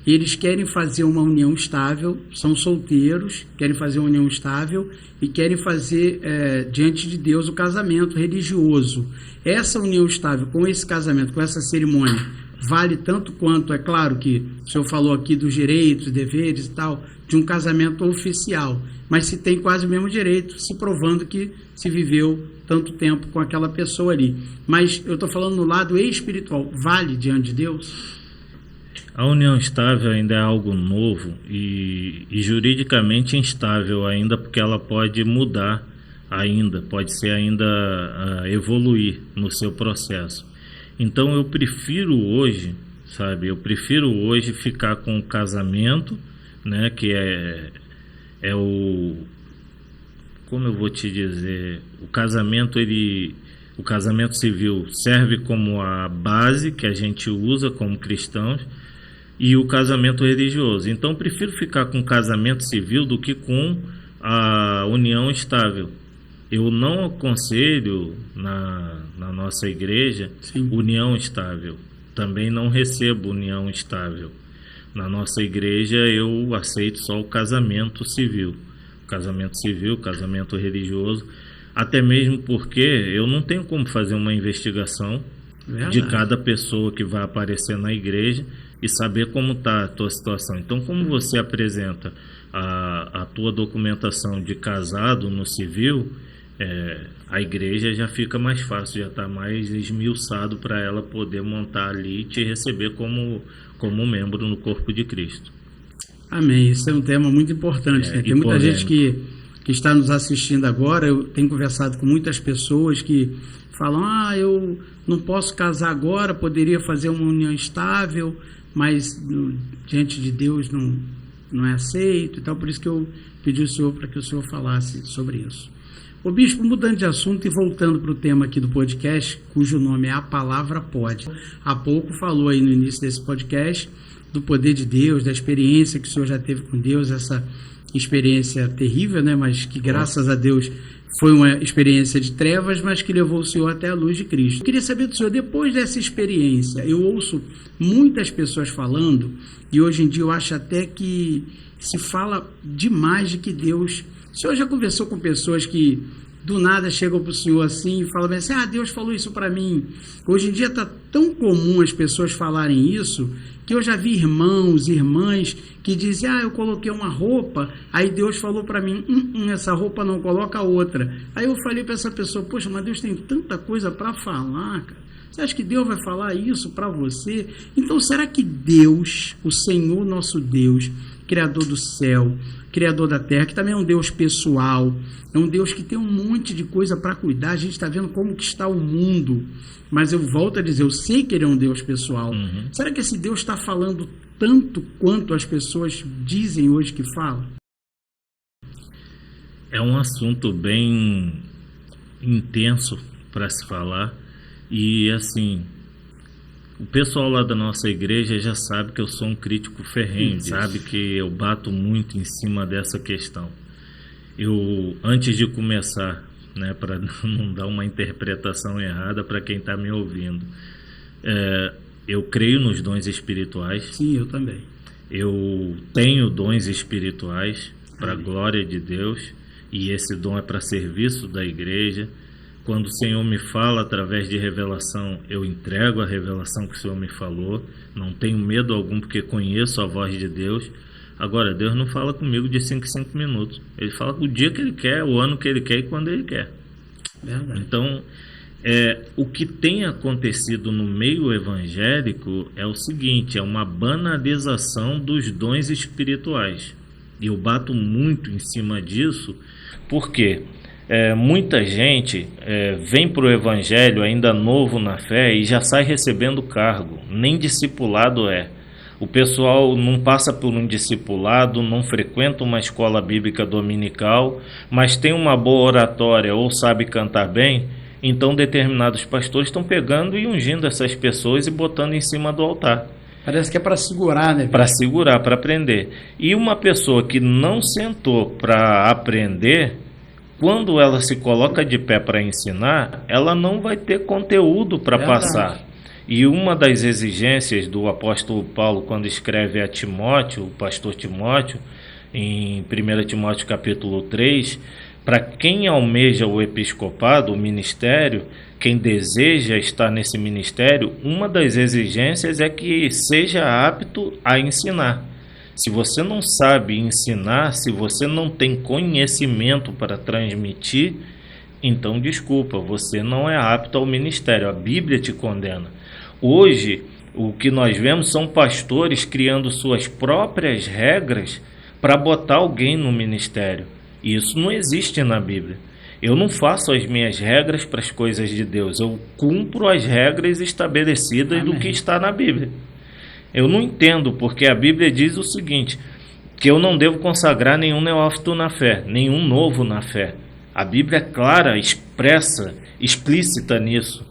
eles querem fazer uma união estável, são solteiros, querem fazer uma união estável e querem fazer diante de Deus o casamento religioso. Essa união estável com esse casamento, com essa cerimônia, vale tanto quanto, é claro que o senhor falou aqui dos direitos, deveres e tal, de um casamento oficial, mas se tem quase o mesmo direito, se provando que se viveu tanto tempo com aquela pessoa ali. Mas eu estou falando no lado espiritual, vale diante de Deus? A união estável ainda é algo novo e juridicamente instável ainda, porque ela pode mudar ainda, pode ser ainda evoluir no seu processo. Então eu prefiro hoje, ficar com o casamento, né, que é o, como eu vou te dizer, o casamento civil serve como a base que a gente usa como cristãos, e o casamento religioso. Então, prefiro ficar com o casamento civil do que com a união estável. Eu não aconselho na nossa igreja união estável. Também não recebo união estável. Na nossa igreja eu aceito só o casamento civil. Casamento religioso. Até mesmo porque eu não tenho como fazer uma investigação de cada pessoa que vai aparecer na igreja e saber como está a tua situação. Então, como você apresenta a tua documentação de casado no civil, a igreja já fica mais fácil, já está mais esmiuçado para ela poder montar ali e te receber como membro no corpo de Cristo. Amém. Isso é um tema muito importante. Né? Tem muita gente que está nos assistindo agora. Eu tenho conversado com muitas pessoas que falam, eu não posso casar agora, poderia fazer uma união estável, mas diante de Deus não é aceito e tal. Por isso que eu pedi ao senhor para que o senhor falasse sobre isso. O bispo, mudando de assunto e voltando para o tema aqui do podcast, cujo nome é A Palavra Pode. Há pouco falou aí no início desse podcast do poder de Deus, da experiência que o senhor já teve com Deus, essa experiência terrível, né? Mas que graças a Deus foi uma experiência de trevas, mas que levou o senhor até a luz de Cristo. Eu queria saber do senhor, depois dessa experiência, eu ouço muitas pessoas falando, e hoje em dia eu acho até que se fala demais de que Deus... O senhor já conversou com pessoas que do nada chegam para o senhor assim e falam assim, Deus falou isso para mim. Hoje em dia está tão comum as pessoas falarem isso, que eu já vi irmãos, irmãs que dizem, eu coloquei uma roupa, aí Deus falou para mim, essa roupa não, coloca outra. Aí eu falei para essa pessoa, poxa, mas Deus tem tanta coisa para falar, cara. Você acha que Deus vai falar isso para você? Então será que Deus, o Senhor nosso Deus, Criador do céu, Criador da terra, que também é um Deus pessoal, é um Deus que tem um monte de coisa para cuidar, a gente está vendo como que está o mundo, mas eu volto a dizer, eu sei que Ele é um Deus pessoal. Será que esse Deus está falando tanto quanto as pessoas dizem hoje que falam? É um assunto bem intenso para se falar, e assim, o pessoal lá da nossa igreja já sabe que eu sou um crítico ferrenho, sabe que eu bato muito em cima dessa questão. Eu, antes de começar, né, para não dar uma interpretação errada para quem está me ouvindo, eu creio nos dons espirituais. Sim, eu também. Eu tenho dons espirituais para a glória de Deus, e esse dom é para serviço da igreja. Quando o Senhor me fala através de revelação, eu entrego a revelação que o Senhor me falou. Não tenho medo algum, porque conheço a voz de Deus. Agora, Deus não fala comigo de 5 em 5 minutos. Ele fala o dia que Ele quer, o ano que Ele quer e quando Ele quer. Verdade. Então, o que tem acontecido no meio evangélico é o seguinte, é uma banalização dos dons espirituais. E eu bato muito em cima disso, porque muita gente vem para o evangelho ainda novo na fé e já sai recebendo cargo, nem discipulado é. O pessoal não passa por um discipulado, não frequenta uma escola bíblica dominical, mas tem uma boa oratória ou sabe cantar bem, então determinados pastores estão pegando e ungindo essas pessoas e botando em cima do altar. Parece que é para segurar, né? Para segurar, para aprender. E uma pessoa que não sentou para aprender, quando ela se coloca de pé para ensinar, ela não vai ter conteúdo para passar. E uma das exigências do apóstolo Paulo, quando escreve a Timóteo, o pastor Timóteo, em 1 Timóteo capítulo 3, para quem almeja o episcopado, o ministério, quem deseja estar nesse ministério, uma das exigências é que seja apto a ensinar. Se você não sabe ensinar, se você não tem conhecimento para transmitir, então desculpa, você não é apto ao ministério, a Bíblia te condena. Hoje, o que nós vemos são pastores criando suas próprias regras para botar alguém no ministério. E isso não existe na Bíblia. Eu não faço as minhas regras para as coisas de Deus, eu cumpro as regras estabelecidas do que está na Bíblia. Eu não entendo, porque a Bíblia diz o seguinte, que eu não devo consagrar nenhum neófito na fé, nenhum novo na fé. A Bíblia é clara, expressa, explícita nisso.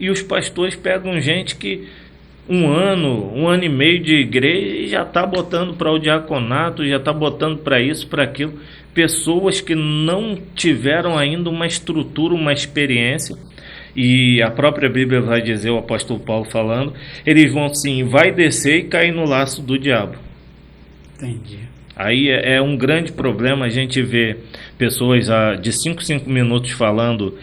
E os pastores pegam gente que um ano e meio de igreja já está botando para o diaconato, já está botando para isso, para aquilo. Pessoas que não tiveram ainda uma estrutura, uma experiência. E a própria Bíblia vai dizer, o apóstolo Paulo falando, eles vão sim, vai descer e cair no laço do diabo. Entendi. Aí é um grande problema a gente ver pessoas de 5 minutos falando,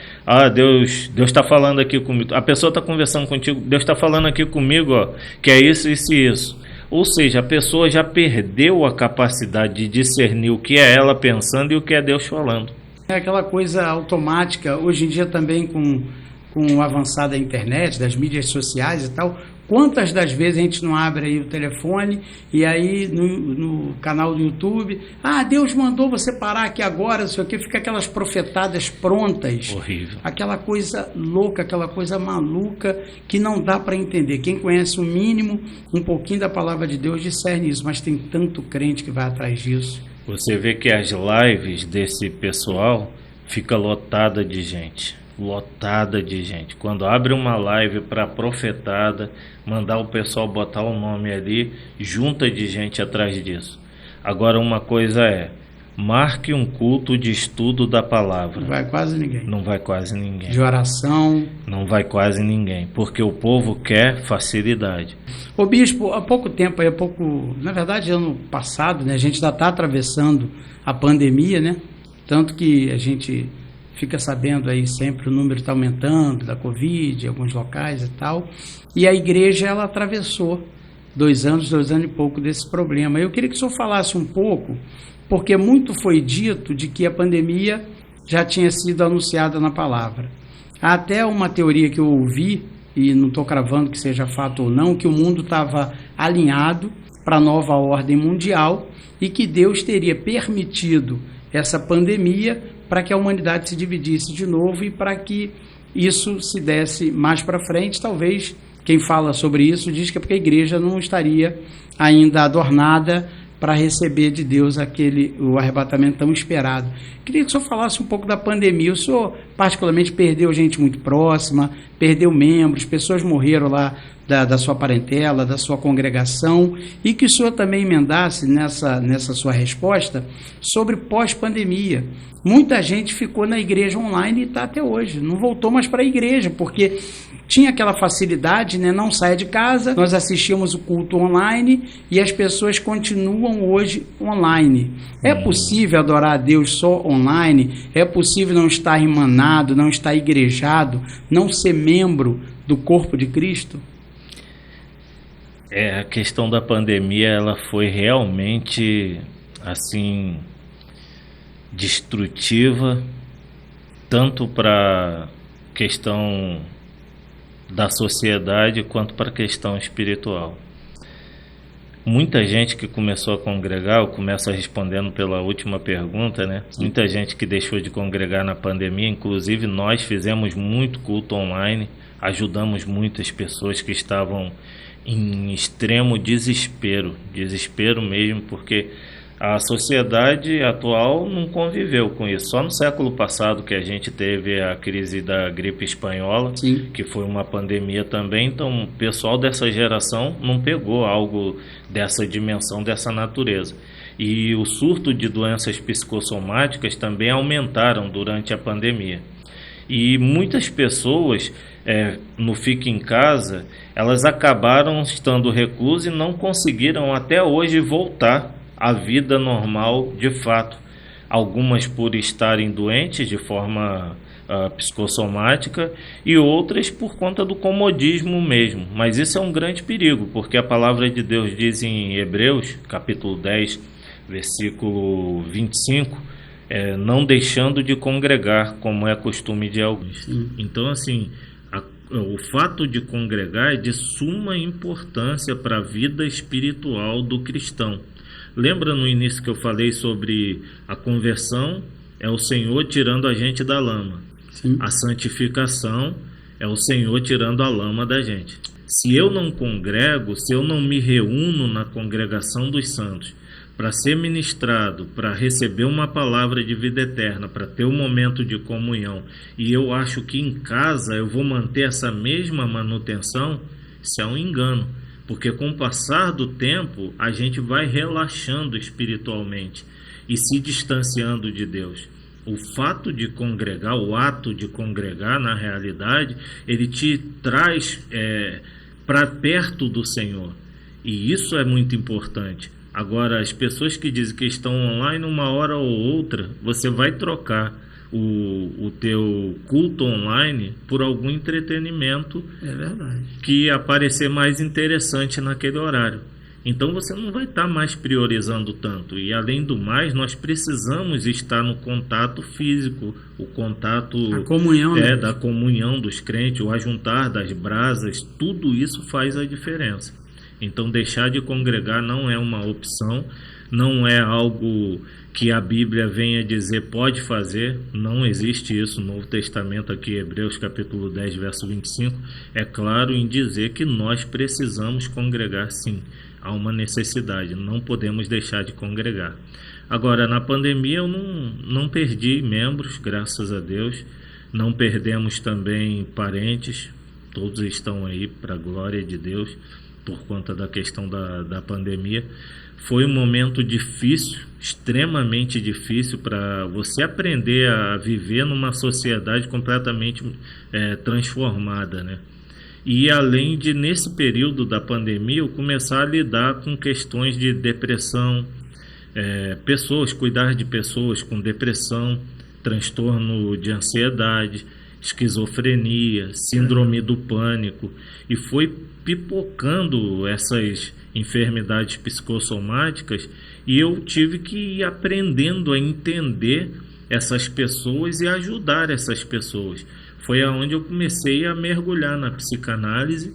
Deus está falando aqui comigo, a pessoa está conversando contigo, Deus está falando aqui comigo, que é isso, isso e isso. Ou seja, a pessoa já perdeu a capacidade de discernir o que é ela pensando e o que é Deus falando. É aquela coisa automática, hoje em dia também com o avançar da internet, das mídias sociais e tal, quantas das vezes a gente não abre aí o telefone e aí no canal do YouTube, Deus mandou você parar aqui agora, não sei o que, fica aquelas profetadas prontas. Horrível. Aquela coisa louca, aquela coisa maluca que não dá para entender. Quem conhece o mínimo, um pouquinho da palavra de Deus discerne isso, mas tem tanto crente que vai atrás disso. Você vê que as lives desse pessoal fica lotada de gente. Quando abre uma live para profetada, mandar o pessoal botar o nome ali, junta de gente atrás disso. Agora uma coisa marque um culto de estudo da palavra. Não vai quase ninguém. Não vai quase ninguém. De oração. Não vai quase ninguém, porque o povo quer facilidade. Ô bispo, há pouco tempo, na verdade ano passado, né, a gente já está atravessando a pandemia, né? Tanto que a gente fica sabendo aí sempre o número está aumentando da Covid, em alguns locais e tal. E a igreja, ela atravessou 2 anos e pouco desse problema. Eu queria que o senhor falasse um pouco, porque muito foi dito de que a pandemia já tinha sido anunciada na palavra. Há até uma teoria que eu ouvi, e não estou cravando que seja fato ou não, que o mundo estava alinhado para a nova ordem mundial e que Deus teria permitido essa pandemia para que a humanidade se dividisse de novo e para que isso se desse mais para frente. Talvez quem fala sobre isso diz que é porque a igreja não estaria ainda adornada para receber de Deus o arrebatamento tão esperado. Queria que o senhor falasse um pouco da pandemia. O senhor particularmente perdeu gente muito próxima, perdeu membros, pessoas morreram lá da sua parentela, da sua congregação, e que o senhor também emendasse nessa sua resposta sobre pós-pandemia. Muita gente ficou na igreja online e está até hoje, não voltou mais para a igreja, porque tinha aquela facilidade, né? Não saia de casa, nós assistimos o culto online e as pessoas continuam hoje online. É possível adorar a Deus só online? É possível não estar irmanado, não estar igrejado, não ser membro do corpo de Cristo? A questão da pandemia, ela foi realmente, assim, destrutiva, tanto para a questão da sociedade quanto para a questão espiritual. Muita gente que começou a congregar, eu começo respondendo pela última pergunta, né? Muita gente que deixou de congregar na pandemia, inclusive nós fizemos muito culto online, ajudamos muitas pessoas que estavam em extremo desespero mesmo, porque a sociedade atual não conviveu com isso. Só no século passado que a gente teve a crise da gripe espanhola, sim, que foi uma pandemia também. Então, o pessoal dessa geração não pegou algo dessa dimensão, dessa natureza. E o surto de doenças psicossomáticas também aumentaram durante a pandemia. E muitas pessoas, no Fique em Casa, elas acabaram estando reclusas e não conseguiram até hoje voltar a vida normal de fato, algumas por estarem doentes de forma psicossomática e outras por conta do comodismo mesmo. Mas isso é um grande perigo, porque a palavra de Deus diz em Hebreus, capítulo 10, versículo 25, não deixando de congregar, como é costume de alguns. Então, assim, o fato de congregar é de suma importância para a vida espiritual do cristão. Lembra no início que eu falei sobre a conversão? É o Senhor tirando a gente da lama. Sim. A santificação é o Senhor tirando a lama da gente. Se eu não congrego, se eu não me reúno na congregação dos santos para ser ministrado, para receber uma palavra de vida eterna, para ter um momento de comunhão, e eu acho que em casa eu vou manter essa mesma manutenção, isso é um engano. Porque com o passar do tempo, a gente vai relaxando espiritualmente e se distanciando de Deus. O fato de congregar, o ato de congregar, na realidade, ele te traz para perto do Senhor. E isso é muito importante. Agora, as pessoas que dizem que estão online, uma hora ou outra, você vai trocar o teu culto online por algum entretenimento, que aparecer mais interessante naquele horário. Então você não vai estar mais priorizando tanto. E além do mais, nós precisamos estar no contato físico, o contato da comunhão dos crentes, o ajuntar das brasas, tudo isso faz a diferença. Então deixar de congregar não é uma opção, não é algo que a Bíblia venha dizer pode fazer, não existe isso. No Novo Testamento, aqui Hebreus capítulo 10, verso 25, é claro em dizer que nós precisamos congregar sim, há uma necessidade, não podemos deixar de congregar. Agora, na pandemia eu não perdi membros, graças a Deus, não perdemos também parentes, todos estão aí para a glória de Deus, por conta da questão da pandemia. Foi um momento difícil, extremamente difícil, para você aprender a viver numa sociedade completamente transformada, né? E além de, nesse período da pandemia, eu começar a lidar com questões de depressão, cuidar de pessoas com depressão, transtorno de ansiedade, esquizofrenia, síndrome do pânico, e foi pipocando essas enfermidades psicossomáticas, e eu tive que ir aprendendo a entender essas pessoas e ajudar essas pessoas. Foi aonde eu comecei a mergulhar na psicanálise,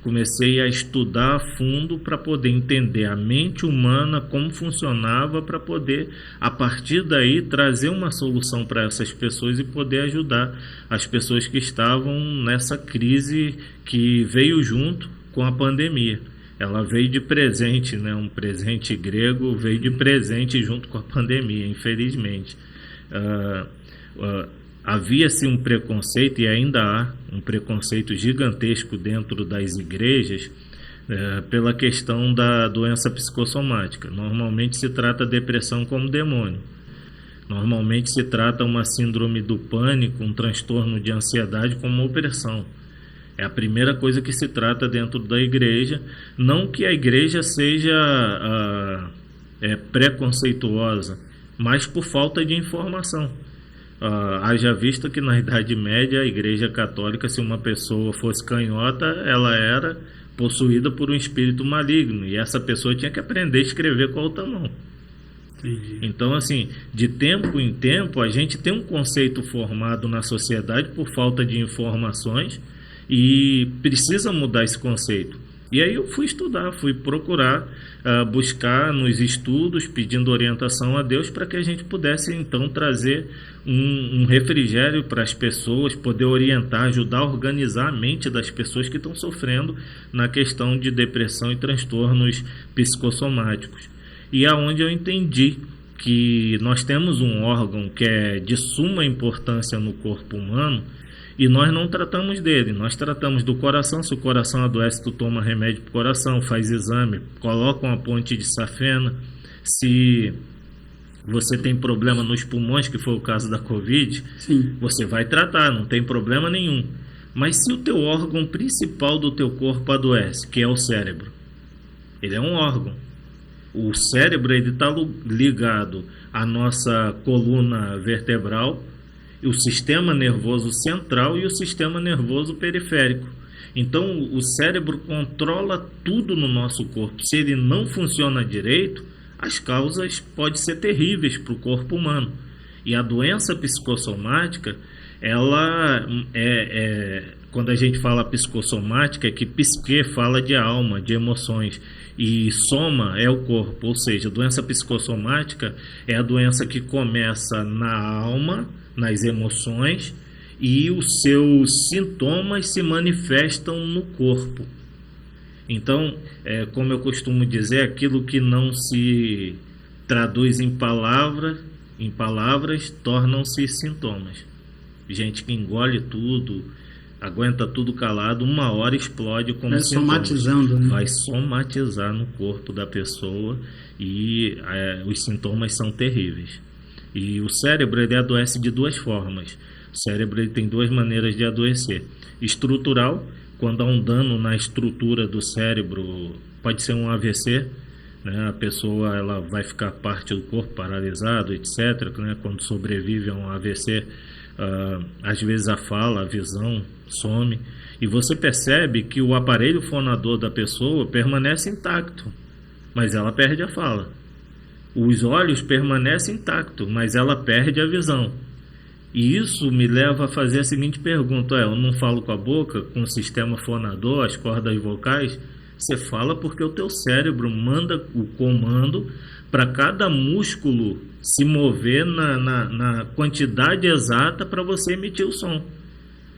comecei a estudar a fundo para poder entender a mente humana, como funcionava, para poder, a partir daí, trazer uma solução para essas pessoas e poder ajudar as pessoas que estavam nessa crise que veio junto com a pandemia. Ela veio de presente, né? Um presente grego veio de presente junto com a pandemia, infelizmente. havia-se um preconceito, e ainda há um preconceito gigantesco dentro das igrejas, pela questão da doença psicossomática. Normalmente se trata a depressão como demônio. Normalmente se trata uma síndrome do pânico, um transtorno de ansiedade como opressão. É a primeira coisa que se trata dentro da igreja. Não que a igreja seja preconceituosa, mas por falta de informação. Haja vista que na Idade Média a Igreja Católica, se uma pessoa fosse canhota, ela era possuída por um espírito maligno, e essa pessoa tinha que aprender a escrever com a outra mão. Entendi. Então, assim, de tempo em tempo, a gente tem um conceito formado na sociedade por falta de informações e precisa mudar esse conceito. E aí eu fui estudar, fui procurar, buscar nos estudos, pedindo orientação a Deus para que a gente pudesse então trazer um refrigério para as pessoas, poder orientar, ajudar a organizar a mente das pessoas que estão sofrendo na questão de depressão e transtornos psicossomáticos. E aonde eu entendi que nós temos um órgão que é de suma importância no corpo humano, e nós não tratamos dele, nós tratamos do coração. Se o coração adoece, tu toma remédio para o coração, faz exame, coloca uma ponte de safena. Se você tem problema nos pulmões, que foi o caso da Covid, sim, você vai tratar, não tem problema nenhum. Mas se o teu órgão principal do teu corpo adoece, que é o cérebro, ele é um órgão. O cérebro está ligado à nossa coluna vertebral, o sistema nervoso central e o sistema nervoso periférico. Então, o cérebro controla tudo no nosso corpo. Se ele não funciona direito, as causas podem ser terríveis para o corpo humano. E a doença psicossomática, ela quando a gente fala psicossomática, é que psique fala de alma, de emoções, e soma é o corpo. Ou seja, a doença psicossomática é a doença que começa na alma, nas emoções, e os seus sintomas se manifestam no corpo. Então, como eu costumo dizer, aquilo que não se traduz em palavras tornam-se sintomas. Gente que engole tudo, aguenta tudo calado, uma hora explode como sintomas. Vai somatizando, né? Vai somatizar no corpo da pessoa, e os sintomas são terríveis. E o cérebro, ele adoece de duas formas. O cérebro, ele tem duas maneiras de adoecer. Estrutural, quando há um dano na estrutura do cérebro, pode ser um AVC, né? A pessoa, ela vai ficar parte do corpo paralisado, etc., né? Quando sobrevive a um AVC, às vezes a fala, a visão some, e você percebe que o aparelho fonador da pessoa permanece intacto, mas ela perde a fala. Os olhos permanecem intactos, mas ela perde a visão. E isso me leva a fazer a seguinte pergunta: eu não falo com a boca, com o sistema fonador, as cordas vocais? Você fala porque o teu cérebro manda o comando para cada músculo se mover na quantidade exata para você emitir o som.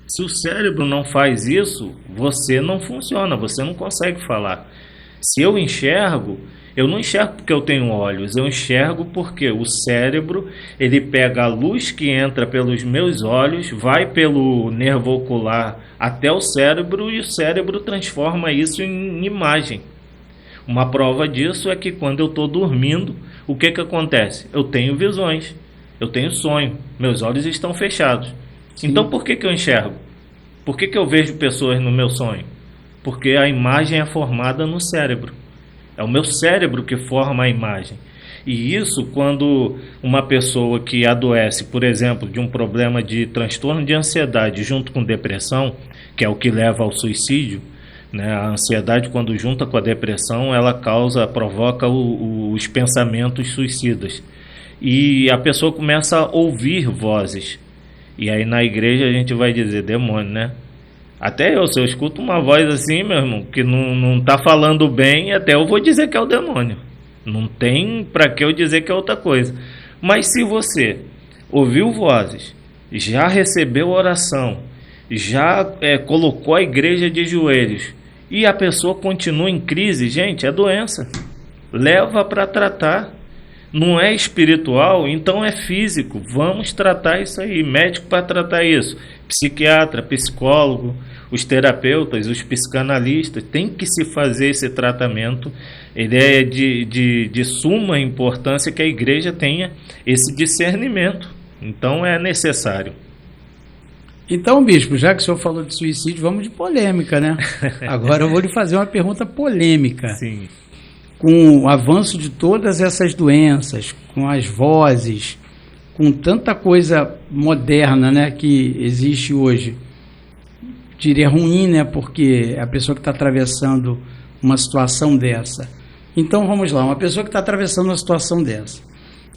Se o cérebro não faz isso, você não funciona, você não consegue falar. Se eu enxergo, eu não enxergo porque eu tenho olhos, eu enxergo porque o cérebro, ele pega a luz que entra pelos meus olhos, vai pelo nervo ocular até o cérebro, e o cérebro transforma isso em imagem. Uma prova disso é que quando eu estou dormindo, o que acontece? Eu tenho visões, eu tenho sonho, meus olhos estão fechados. Sim. Então por que eu enxergo? Por que eu vejo pessoas no meu sonho? Porque a imagem é formada no cérebro. É o meu cérebro que forma a imagem. E isso, quando uma pessoa que adoece, por exemplo, de um problema de transtorno de ansiedade junto com depressão, que é o que leva ao suicídio, né? A ansiedade, quando junta com a depressão, ela provoca os pensamentos suicidas. E a pessoa começa a ouvir vozes. E aí na igreja a gente vai dizer demônio, né? Até se eu escuto uma voz assim, meu irmão, que não tá falando bem, até eu vou dizer que é o demônio. Não tem para que eu dizer que é outra coisa. Mas se você ouviu vozes, já recebeu oração, já colocou a igreja de joelhos, e a pessoa continua em crise, gente, é doença. Leva para tratar. Não é espiritual, então é físico. Vamos tratar isso aí. Médico para tratar isso. Psiquiatra, psicólogo, os terapeutas, os psicanalistas. Tem que se fazer esse tratamento. Ele é de suma importância que a igreja tenha esse discernimento. Então é necessário. Então, bispo, já que o senhor falou de suicídio, vamos de polêmica, né? Agora eu vou lhe fazer uma pergunta polêmica. Sim. Com o avanço de todas essas doenças, com as vozes, com tanta coisa moderna, né, que existe hoje, diria ruim, né, porque a pessoa que está atravessando uma situação dessa. Então, vamos lá, uma pessoa que está atravessando uma situação dessa,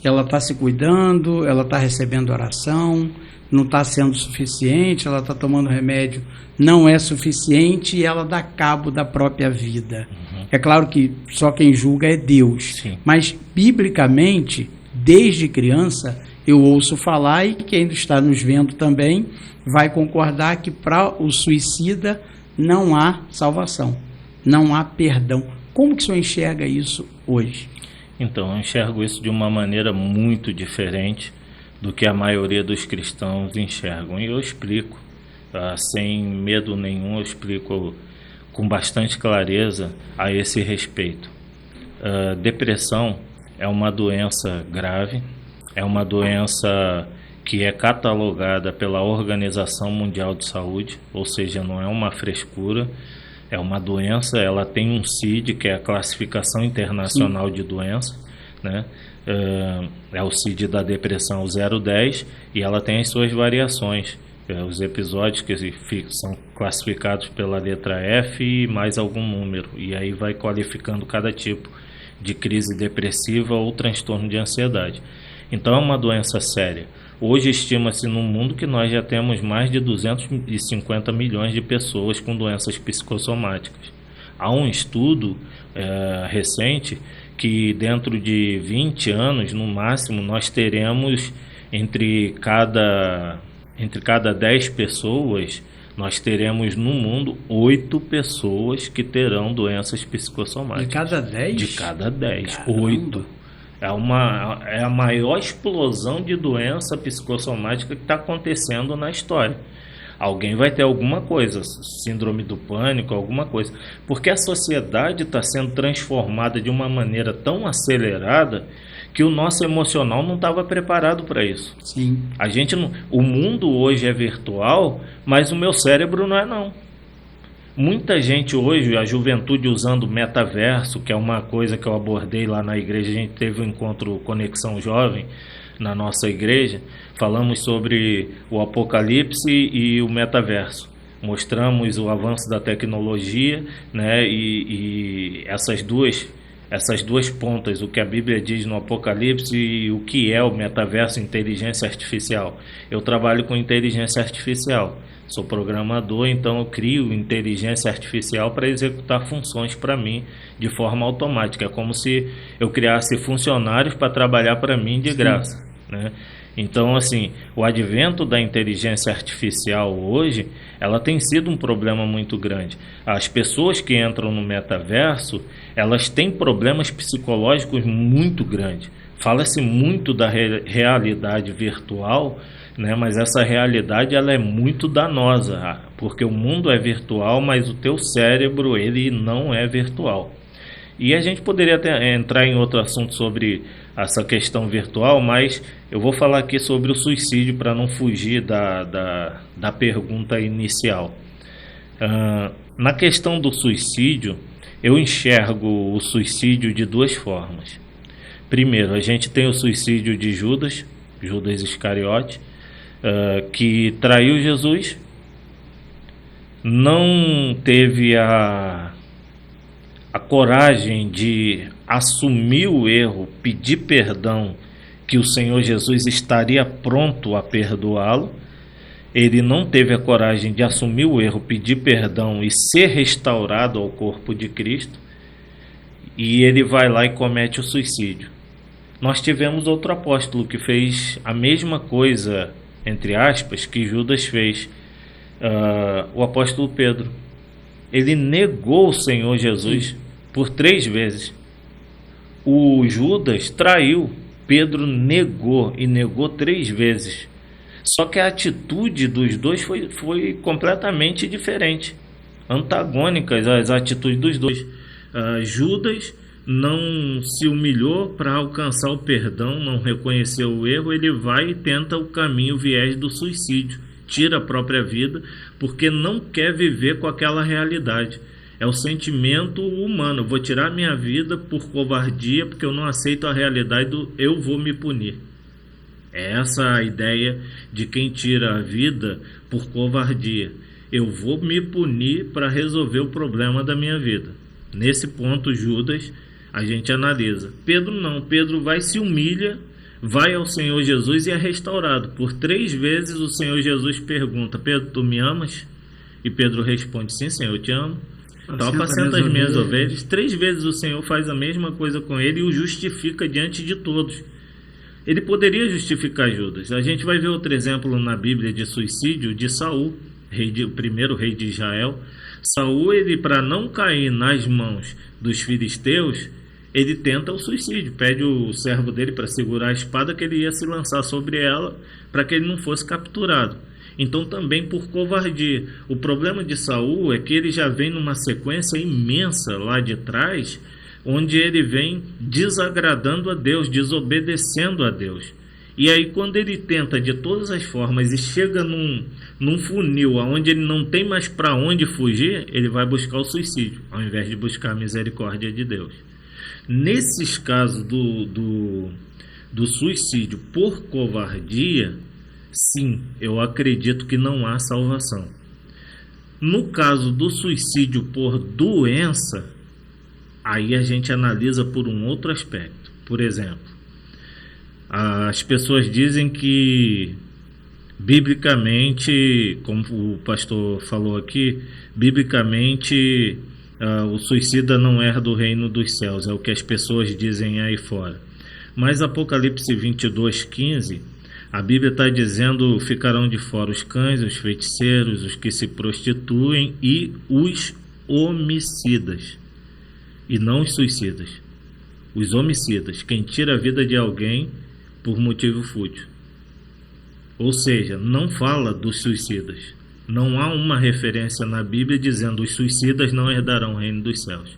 ela está se cuidando, ela está recebendo oração, não está sendo suficiente, ela está tomando remédio, não é suficiente e ela dá cabo da própria vida. É claro que só quem julga é Deus. Sim. Mas, biblicamente, desde criança, eu ouço falar, e quem está nos vendo também vai concordar que para o suicida não há salvação, não há perdão. Como que o senhor enxerga isso hoje? Então, eu enxergo isso de uma maneira muito diferente do que a maioria dos cristãos enxergam. E eu explico, sem medo nenhum, eu explico com bastante clareza a esse respeito. Depressão é uma doença grave, é uma doença que é catalogada pela Organização Mundial de Saúde, ou seja, não é uma frescura, é uma doença, ela tem um CID, que é a Classificação Internacional Sim. de Doença, né? É o CID da depressão 010, e ela tem as suas variações. Os episódios que são classificados pela letra F e mais algum número, e aí vai qualificando cada tipo de crise depressiva ou transtorno de ansiedade. Então é uma doença séria. Hoje estima-se no mundo que nós já temos mais de 250 milhões de pessoas com doenças psicossomáticas. Há um estudo recente que dentro de 20 anos, no máximo, nós teremos entre cada 10 pessoas, nós teremos no mundo 8 pessoas que terão doenças psicossomáticas. De cada 10? De cada 10, Caramba. 8. É a maior explosão de doença psicossomática que está acontecendo na história. Alguém vai ter alguma coisa, síndrome do pânico, alguma coisa. Porque a sociedade está sendo transformada de uma maneira tão acelerada que o nosso emocional não estava preparado para isso. Sim. O mundo hoje é virtual, mas o meu cérebro não é não. Muita gente hoje, a juventude usando metaverso, que é uma coisa que eu abordei lá na igreja, a gente teve um encontro Conexão Jovem na nossa igreja, falamos sobre o apocalipse e o metaverso. Mostramos o avanço da tecnologia, né, e essas duas pontas, o que a Bíblia diz no Apocalipse e o que é o metaverso, inteligência artificial. Eu trabalho com inteligência artificial, sou programador, então eu crio inteligência artificial para executar funções para mim de forma automática. É como se eu criasse funcionários para trabalhar para mim de graça, né? Então, assim, o advento da inteligência artificial hoje, ela tem sido um problema muito grande. As pessoas que entram no metaverso, elas têm problemas psicológicos muito grandes. Fala-se muito da realidade virtual, né? Mas essa realidade ela é muito danosa, porque o mundo é virtual, mas o teu cérebro ele não é virtual. E a gente poderia até entrar em outro assunto sobre essa questão virtual, mas eu vou falar aqui sobre o suicídio para não fugir da pergunta inicial. Na questão do suicídio, eu enxergo o suicídio de duas formas. Primeiro, a gente tem o suicídio de Judas Iscariote, que traiu Jesus, não teve a coragem de assumir o erro, pedir perdão, que o Senhor Jesus estaria pronto a perdoá-lo. Ele não teve a coragem de assumir o erro, pedir perdão e ser restaurado ao corpo de Cristo. E ele vai lá e comete o suicídio. Nós tivemos outro apóstolo que fez a mesma coisa, entre aspas, que Judas fez. O apóstolo Pedro. Ele negou o Senhor Jesus por 3 vezes. O Judas traiu, Pedro negou, e negou 3 vezes. Só que a atitude dos dois foi completamente diferente, antagônicas as atitudes dos dois. Judas não se humilhou para alcançar o perdão, não reconheceu o erro, ele vai e tenta o caminho, o viés do suicídio, tira a própria vida, porque não quer viver com aquela realidade. É o sentimento humano, vou tirar minha vida por covardia, porque eu não aceito a realidade do eu vou me punir. É essa a ideia de quem tira a vida por covardia. Eu vou me punir para resolver o problema da minha vida. Nesse ponto, Judas, a gente analisa. Pedro não, Pedro vai, se humilha, vai ao Senhor Jesus e é restaurado. Por 3 vezes o Senhor Jesus pergunta: Pedro, tu me amas? E Pedro responde: sim, Senhor, eu te amo. Então apacenta as minhas ovelhas. 3 vezes o Senhor faz a mesma coisa com ele e o justifica diante de todos. Ele poderia justificar Judas. A gente vai ver outro exemplo na Bíblia de suicídio de Saul, o primeiro rei de Israel. Saul, ele, para não cair nas mãos dos filisteus, ele tenta o suicídio, pede o servo dele para segurar a espada que ele ia se lançar sobre ela para que ele não fosse capturado. Então também por covardia. O problema de Saul é que ele já vem numa sequência imensa lá de trás, onde ele vem desagradando a Deus, desobedecendo a Deus. E aí quando ele tenta de todas as formas e chega num funil onde ele não tem mais para onde fugir, ele vai buscar o suicídio, ao invés de buscar a misericórdia de Deus. Nesses casos do suicídio por covardia, sim, eu acredito que não há salvação. No caso do suicídio por doença, aí a gente analisa por um outro aspecto. Por exemplo, as pessoas dizem que, biblicamente, como o pastor falou aqui, biblicamente o suicida não herda do reino dos céus, é o que as pessoas dizem aí fora. Mas Apocalipse 22:15, a Bíblia está dizendo: ficarão de fora os cães, os feiticeiros, os que se prostituem e os homicidas. E não os suicidas, os homicidas, quem tira a vida de alguém por motivo fútil. Ou seja, não fala dos suicidas. Não há uma referência na Bíblia dizendo os suicidas não herdarão o reino dos céus.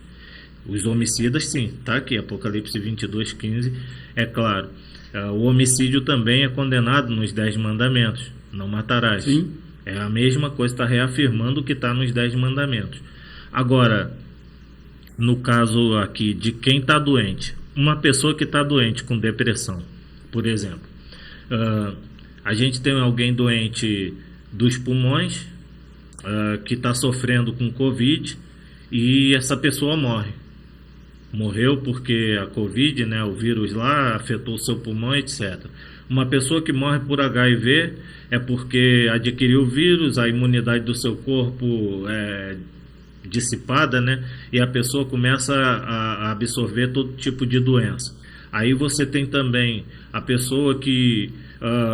Os homicidas, sim, está aqui, Apocalipse 22:15, é claro. O homicídio também é condenado nos 10 mandamentos, não matarás. Sim. É a mesma coisa, está reafirmando o que está nos 10 mandamentos. Agora, no caso aqui de quem está doente, uma pessoa que está doente com depressão, por exemplo, a gente tem alguém doente dos pulmões, que está sofrendo com Covid, e essa pessoa morreu porque a Covid, né, o vírus lá afetou o seu pulmão, etc. Uma pessoa que morre por HIV é porque adquiriu o vírus, a imunidade do seu corpo é dissipada, né, e a pessoa começa a absorver todo tipo de doença. Aí você tem também a pessoa que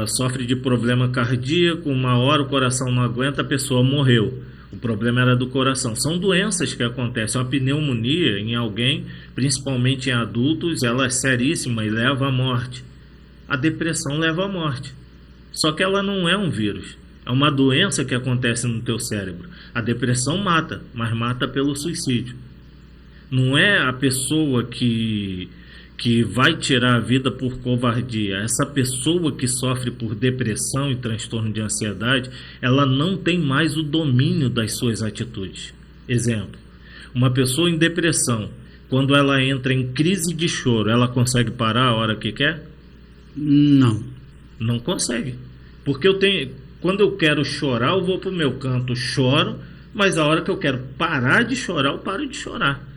sofre de problema cardíaco, uma hora o coração não aguenta, a pessoa morreu. O problema era do coração. São doenças que acontecem. A pneumonia em alguém, principalmente em adultos, ela é seríssima e leva à morte. A depressão leva à morte. Só que ela não é um vírus. É uma doença que acontece no teu cérebro. A depressão mata, mas mata pelo suicídio. Não é a pessoa que vai tirar a vida por covardia. Essa pessoa que sofre por depressão e transtorno de ansiedade, ela não tem mais o domínio das suas atitudes. Exemplo, uma pessoa em depressão, quando ela entra em crise de choro, ela consegue parar a hora que quer? Não consegue. Porque quando eu quero chorar, eu vou para o meu canto, choro, mas a hora que eu quero parar de chorar, eu paro de chorar.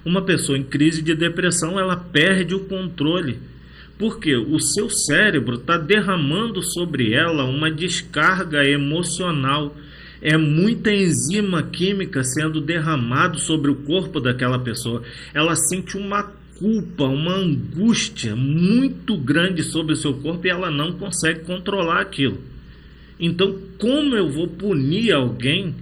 Uma pessoa em crise de depressão, ela perde o controle, porque o seu cérebro está derramando sobre ela uma descarga emocional. É muita enzima química sendo derramado sobre o corpo daquela pessoa. Ela sente uma culpa, uma angústia muito grande sobre o seu corpo e ela não consegue controlar aquilo. Então, como eu vou punir alguém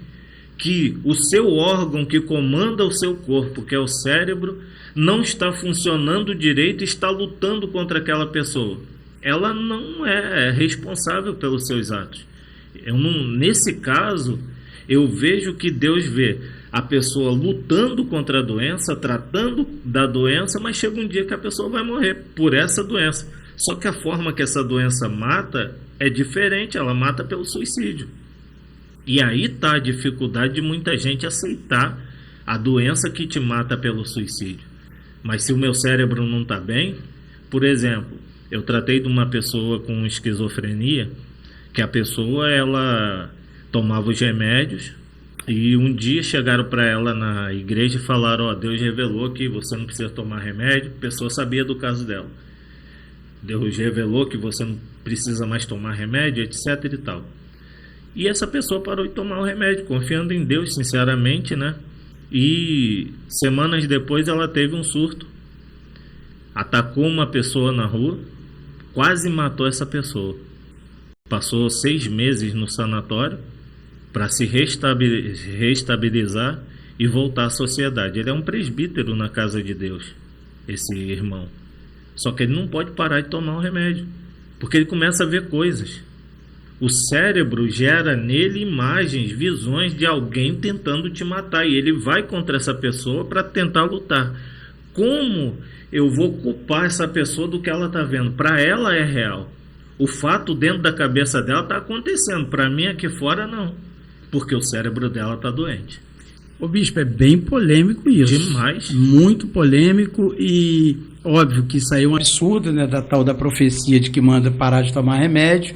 que o seu órgão que comanda o seu corpo, que é o cérebro, não está funcionando direito e está lutando contra aquela pessoa. Ela não é responsável pelos seus atos. Nesse caso, eu vejo que Deus vê a pessoa lutando contra a doença, tratando da doença, mas chega um dia que a pessoa vai morrer por essa doença. Só que a forma que essa doença mata é diferente, ela mata pelo suicídio. E aí está a dificuldade de muita gente aceitar a doença que te mata pelo suicídio. Mas se o meu cérebro não está bem, por exemplo, eu tratei de uma pessoa com esquizofrenia, que a pessoa ela tomava os remédios e um dia chegaram para ela na igreja e falaram: Deus revelou que você não precisa tomar remédio. A pessoa sabia do caso dela. Deus revelou que você não precisa mais tomar remédio, etc e tal. E essa pessoa parou de tomar o remédio, confiando em Deus, sinceramente, né? E semanas depois ela teve um surto. Atacou uma pessoa na rua, quase matou essa pessoa. Passou 6 meses no sanatório para se reestabilizar e voltar à sociedade. Ele é um presbítero na casa de Deus, esse irmão. Só que ele não pode parar de tomar o remédio, porque ele começa a ver coisas. O cérebro gera nele imagens, visões de alguém tentando te matar, e ele vai contra essa pessoa para tentar lutar. Como eu vou culpar essa pessoa do que ela está vendo? Para ela é real. O fato dentro da cabeça dela está acontecendo. Para mim aqui fora não, porque o cérebro dela está doente. Ô bispo, é bem polêmico isso. Demais. Muito polêmico e óbvio que isso aí é um absurdo, né, da tal da profecia de que manda parar de tomar remédio.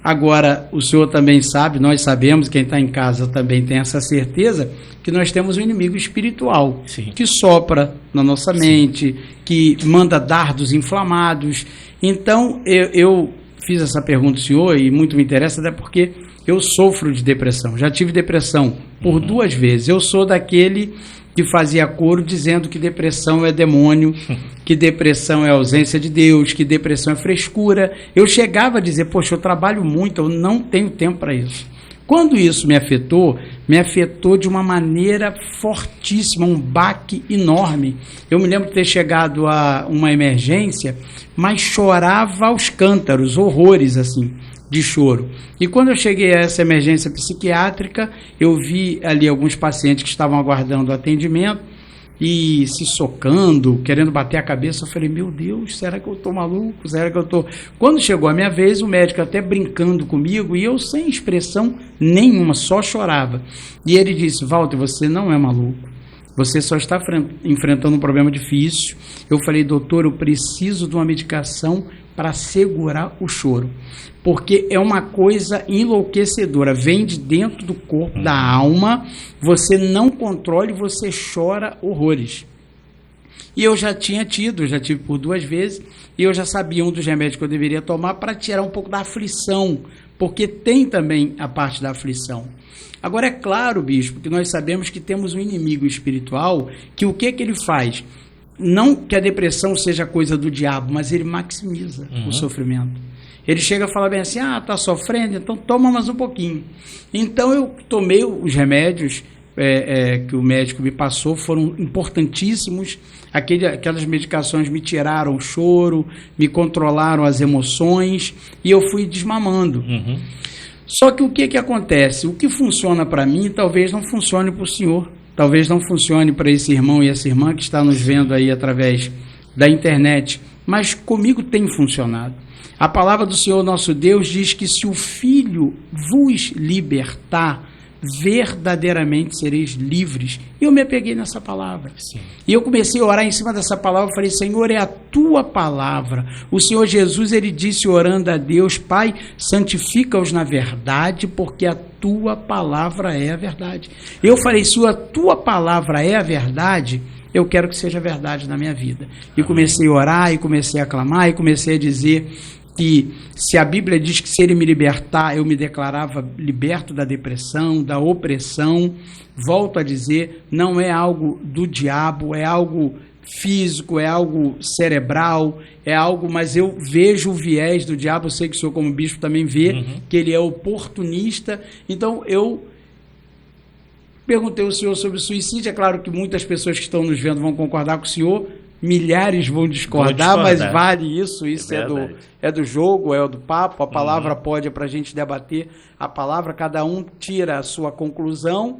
Agora, o senhor também sabe, nós sabemos, quem está em casa também tem essa certeza, que nós temos um inimigo espiritual. Sim. Que sopra na nossa mente, que manda dardos inflamados. Então, eu fiz essa pergunta ao senhor e muito me interessa, até porque eu sofro de depressão. Já tive depressão por 2 vezes. Eu sou daquele que fazia coro dizendo que depressão é demônio, que depressão é ausência de Deus, que depressão é frescura. Eu chegava a dizer, poxa, eu trabalho muito, eu não tenho tempo para isso. Quando isso me afetou de uma maneira fortíssima, um baque enorme. Eu me lembro de ter chegado a uma emergência, mas chorava aos cântaros, horrores assim, de choro. E quando eu cheguei a essa emergência psiquiátrica, eu vi ali alguns pacientes que estavam aguardando atendimento e se socando, querendo bater a cabeça. Eu falei, meu Deus, será que eu estou maluco? Será que eu estou... Quando chegou a minha vez, o médico até brincando comigo, e eu sem expressão nenhuma, só chorava. E ele disse, Walter, você não é maluco. Você só está enfrentando um problema difícil. Eu falei, doutor, eu preciso de uma medicação para segurar o choro, porque é uma coisa enlouquecedora, vem de dentro do corpo, da alma, você não controla e você chora horrores. E eu já tive por 2 vezes, e eu já sabia um dos remédios que eu deveria tomar para tirar um pouco da aflição, porque tem também a parte da aflição. Agora é claro, bispo, que nós sabemos que temos um inimigo espiritual, que o que ele faz? Não que a depressão seja coisa do diabo, mas ele maximiza o sofrimento. Ele chega a falar bem assim, está sofrendo, então toma mais um pouquinho. Então eu tomei os remédios que o médico me passou, foram importantíssimos. Aquelas medicações me tiraram o choro, me controlaram as emoções, e eu fui desmamando. Só que o que acontece? O que funciona para mim talvez não funcione para o senhor. Talvez não funcione para esse irmão e essa irmã que está nos vendo aí através da internet, mas comigo tem funcionado. A palavra do Senhor nosso Deus diz que se o Filho vos libertar, verdadeiramente sereis livres. Eu me apeguei nessa palavra. Sim. E eu comecei a orar em cima dessa palavra. Eu falei, Senhor, é a tua palavra. O Senhor Jesus, ele disse orando a Deus, Pai, santifica-os na verdade, porque a tua palavra é a verdade. Eu falei, se a tua palavra é a verdade, eu quero que seja verdade na minha vida. E comecei a orar, e comecei a clamar, e comecei a dizer que se a Bíblia diz que se ele me libertar, eu me declarava liberto da depressão, da opressão. Volto a dizer, não é algo do diabo, é algo físico, é algo cerebral, é algo, mas eu vejo o viés do diabo, eu sei que o senhor como bispo também vê, que ele é oportunista. Então eu perguntei ao senhor sobre o suicídio. É claro que muitas pessoas que estão nos vendo vão concordar com o senhor, milhares vão discordar, mas vale isso. Isso é do jogo, é do papo. A palavra pode, é para a gente debater a palavra, cada um tira a sua conclusão.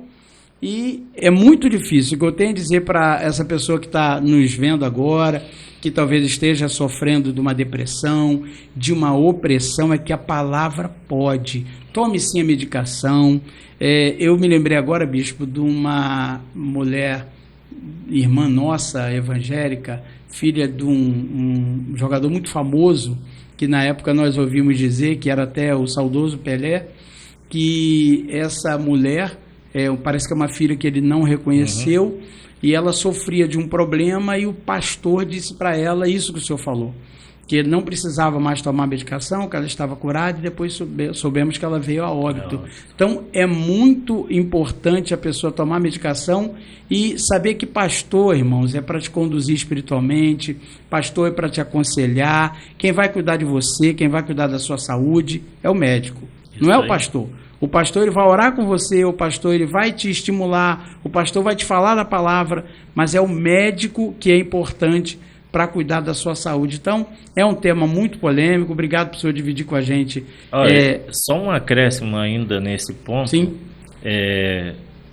E é muito difícil. O que eu tenho a dizer para essa pessoa que está nos vendo agora, que talvez esteja sofrendo de uma depressão, de uma opressão, é que a palavra pode. Tome sim a medicação. Eu me lembrei agora, bispo, de uma mulher, irmã nossa, evangélica, filha de um jogador muito famoso, que na época nós ouvimos dizer, que era até o saudoso Pelé, que essa mulher, parece que é uma filha que ele não reconheceu, e ela sofria de um problema, e o pastor disse para ela isso que o senhor falou, que ele não precisava mais tomar medicação, que ela estava curada, e depois soubemos que ela veio a óbito. Então, é muito importante a pessoa tomar medicação e saber que pastor, irmãos, é para te conduzir espiritualmente, pastor é para te aconselhar, quem vai cuidar de você, quem vai cuidar da sua saúde, é o médico, não é o pastor. O pastor ele vai orar com você, o pastor ele vai te estimular, o pastor vai te falar da palavra, mas é o médico que é importante para cuidar da sua saúde. Então, é um tema muito polêmico. Obrigado por o senhor dividir com a gente. Olha, só um acréscimo ainda nesse ponto. Sim.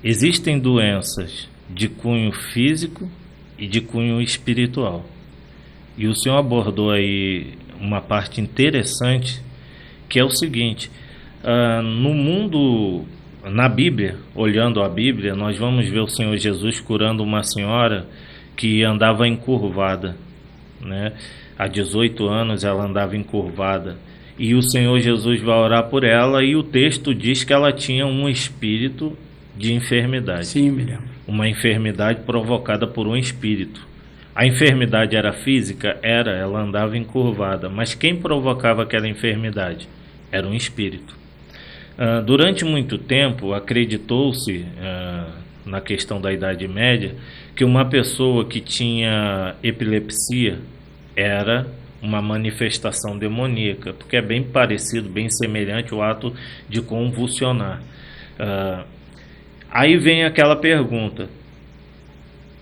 Existem doenças de cunho físico e de cunho espiritual. E o senhor abordou aí uma parte interessante, que é o seguinte: no mundo, na Bíblia, olhando a Bíblia, nós vamos ver o Senhor Jesus curando uma senhora que andava encurvada, né? Há 18 anos ela andava encurvada, e o Senhor Jesus vai orar por ela, e o texto diz que ela tinha um espírito de enfermidade. Sim, me lembro. Uma enfermidade provocada por um espírito. A enfermidade era física? Era, ela andava encurvada, mas quem provocava aquela enfermidade? Era um espírito. Durante muito tempo, acreditou-se, na questão da Idade Média, que uma pessoa que tinha epilepsia era uma manifestação demoníaca, porque é bem parecido, bem semelhante o ato de convulsionar. Aí vem aquela pergunta: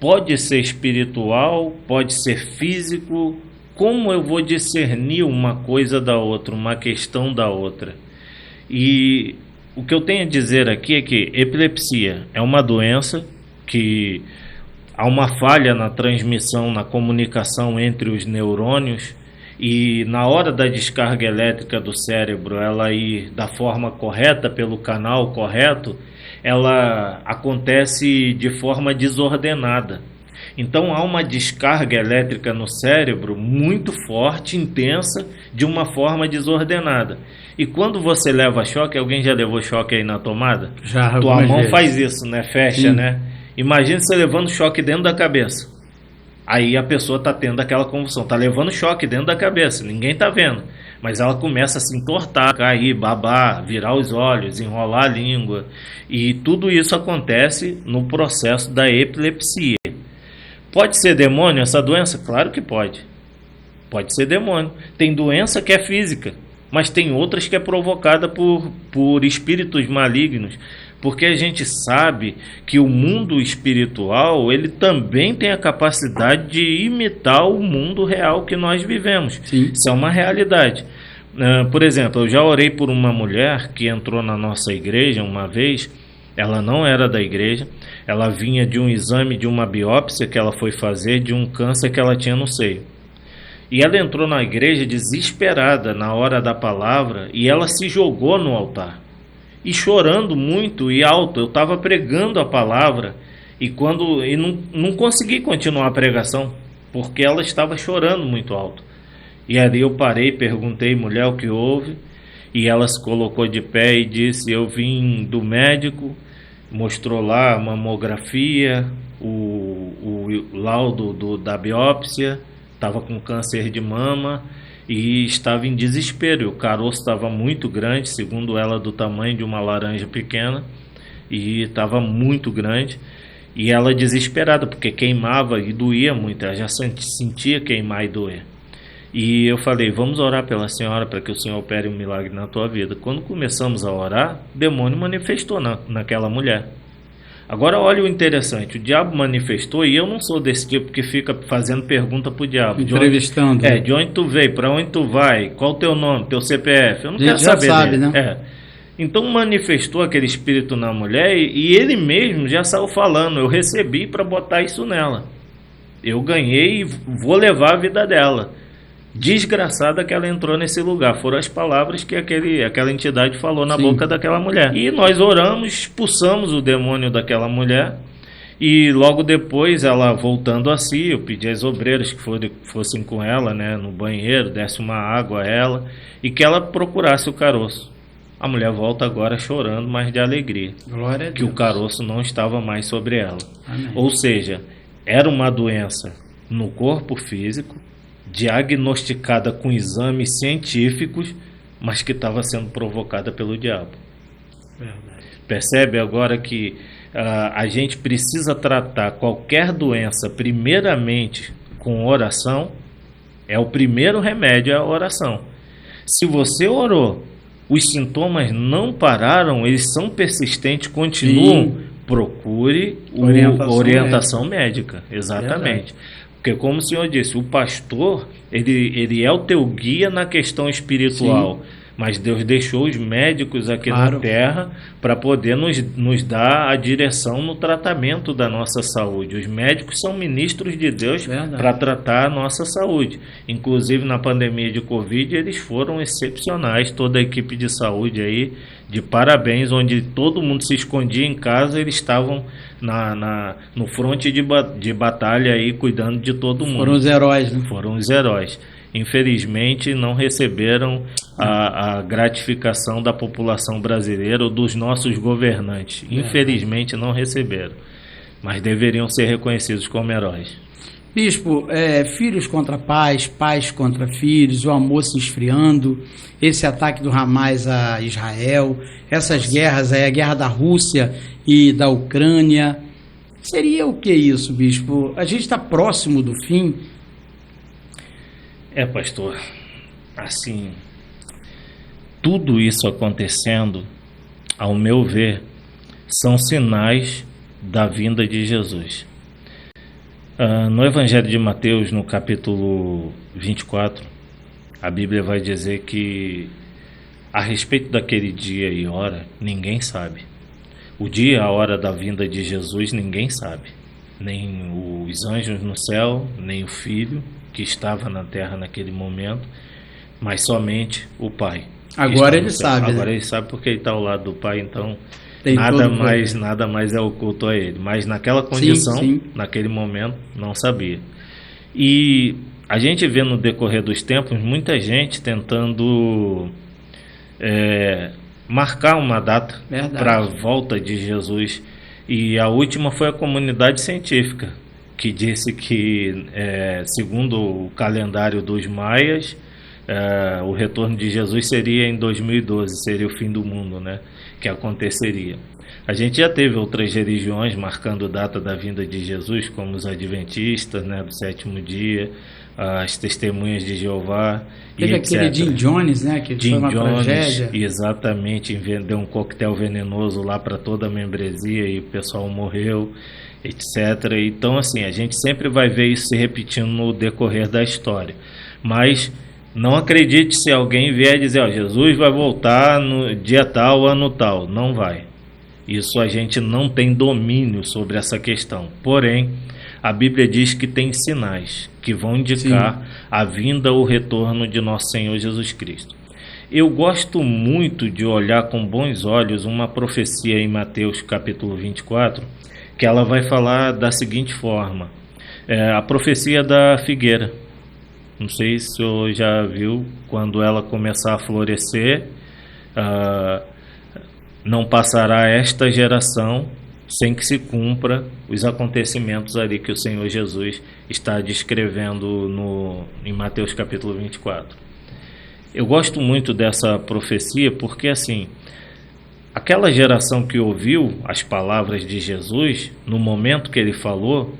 pode ser espiritual, pode ser físico? Como eu vou discernir uma coisa da outra, uma questão da outra? E o que eu tenho a dizer aqui é que epilepsia é uma doença que há uma falha na transmissão, na comunicação entre os neurônios, e na hora da descarga elétrica do cérebro, ela ir da forma correta, pelo canal correto, ela acontece de forma desordenada. Então há uma descarga elétrica no cérebro muito forte, intensa, de uma forma desordenada. E quando você leva choque, alguém já levou choque aí na tomada? Já. Tua mão faz isso, né? Fecha, né? Imagina você levando choque dentro da cabeça. Aí a pessoa está tendo aquela convulsão, está levando choque dentro da cabeça, ninguém está vendo. Mas ela começa a se entortar, cair, babar, virar os olhos, enrolar a língua. E tudo isso acontece no processo da epilepsia. Pode ser demônio essa doença? Claro que pode. Pode ser demônio. Tem doença que é física, mas tem outras que é provocada por espíritos malignos. Porque a gente sabe que o mundo espiritual, ele também tem a capacidade de imitar o mundo real que nós vivemos. Sim. Isso é uma realidade. Por exemplo, eu já orei por uma mulher que entrou na nossa igreja uma vez. Ela não era da igreja, ela vinha de um exame, de uma biópsia que ela foi fazer, de um câncer que ela tinha no seio. E ela entrou na igreja desesperada na hora da palavra, e ela se jogou no altar. E chorando muito e alto, eu estava pregando a palavra, e não consegui continuar a pregação, porque ela estava chorando muito alto. E ali eu parei, perguntei: mulher, o que houve? E ela se colocou de pé e disse: eu vim do médico. Mostrou lá a mamografia, o laudo da biópsia, estava com câncer de mama e estava em desespero. O caroço estava muito grande, segundo ela, do tamanho de uma laranja pequena, e estava muito grande. E ela desesperada, porque queimava e doía muito, ela já sentia queimar e doer. E eu falei: vamos orar pela senhora para que o Senhor opere um milagre na tua vida. Quando começamos a orar, o demônio manifestou naquela mulher. Agora olha o interessante, o diabo manifestou, e eu não sou desse tipo que fica fazendo pergunta pro diabo. Entrevistando. De onde tu veio, para onde tu vai, qual o teu nome, teu CPF, eu não quero já saber sabe, dele. né? Então manifestou aquele espírito na mulher e ele mesmo já saiu falando, eu recebi para botar isso nela. Eu ganhei e vou levar a vida dela. Desgraçada que ela entrou nesse lugar. Foram as palavras que aquela entidade falou na boca daquela mulher. E nós oramos, expulsamos o demônio daquela mulher. E logo depois, ela voltando a si, eu pedi às obreiras que fossem com ela, né, no banheiro, desse uma água a ela e que ela procurasse o caroço. A mulher volta agora chorando, mas de alegria. Glória a Deus. Que o caroço não estava mais sobre ela. Amém. Ou seja, era uma doença no corpo físico, diagnosticada com exames científicos, mas que estava sendo provocada pelo diabo. Verdade. Percebe agora que a gente precisa tratar qualquer doença primeiramente com oração? É o primeiro remédio, é a oração. Se você orou, os sintomas não pararam, eles são persistentes, continuam, procure orientação médica. Exatamente. Porque como o senhor disse, o pastor, ele é o teu guia na questão espiritual. Sim. Mas Deus deixou os médicos aqui na terra para poder nos dar a direção no tratamento da nossa saúde. Os médicos são ministros de Deus para tratar a nossa saúde. Inclusive na pandemia de Covid, eles foram excepcionais, toda a equipe de saúde aí, de parabéns, onde todo mundo se escondia em casa, eles estavam no fronte de batalha aí, cuidando de todo mundo. Foram os heróis, né? Foram os heróis. Infelizmente não receberam a gratificação da população brasileira ou dos nossos governantes. Infelizmente não receberam, mas deveriam ser reconhecidos como heróis. Bispo, filhos contra pais, pais contra filhos, o amor se esfriando, esse ataque do Hamas a Israel, essas guerras aí, a guerra da Rússia e da Ucrânia, seria o que isso, Bispo? A gente está próximo do fim? Pastor, assim, tudo isso acontecendo, ao meu ver, são sinais da vinda de Jesus. No Evangelho de Mateus, no capítulo 24, a Bíblia vai dizer que a respeito daquele dia e hora, ninguém sabe. O dia e a hora da vinda de Jesus, ninguém sabe. Nem os anjos no céu, nem o Filho, que estava na terra naquele momento, mas somente o Pai. Agora ele sabe. Agora ele sabe porque ele está ao lado do Pai, então nada mais é oculto a ele. Mas naquela condição, naquele momento, não sabia. E a gente vê no decorrer dos tempos muita gente tentando marcar uma data para a volta de Jesus. E a última foi a comunidade científica, que disse que, segundo o calendário dos maias, o retorno de Jesus seria em 2012, seria o fim do mundo, né, que aconteceria. A gente já teve outras religiões marcando data da vinda de Jesus, como os adventistas, né, do sétimo dia, as testemunhas de Jeová. Teve aquele Jim Jones, né, que foi uma tragédia. Exatamente, deu um coquetel venenoso lá para toda a membresia e o pessoal morreu, etc. Então, assim, a gente sempre vai ver isso se repetindo no decorrer da história. Mas não acredite se alguém vier dizer, Jesus vai voltar no dia tal, ano tal. Não vai. Isso a gente não tem domínio sobre essa questão. Porém, a Bíblia diz que tem sinais que vão indicar a vinda ou retorno de nosso Senhor Jesus Cristo. Eu gosto muito de olhar com bons olhos uma profecia em Mateus capítulo 24, que ela vai falar da seguinte forma, a profecia da figueira. Não sei se o senhor já viu, quando ela começar a florescer, não passará esta geração sem que se cumpra os acontecimentos ali que o Senhor Jesus está descrevendo em Mateus capítulo 24. Eu gosto muito dessa profecia porque, assim, aquela geração que ouviu as palavras de Jesus, no momento que ele falou,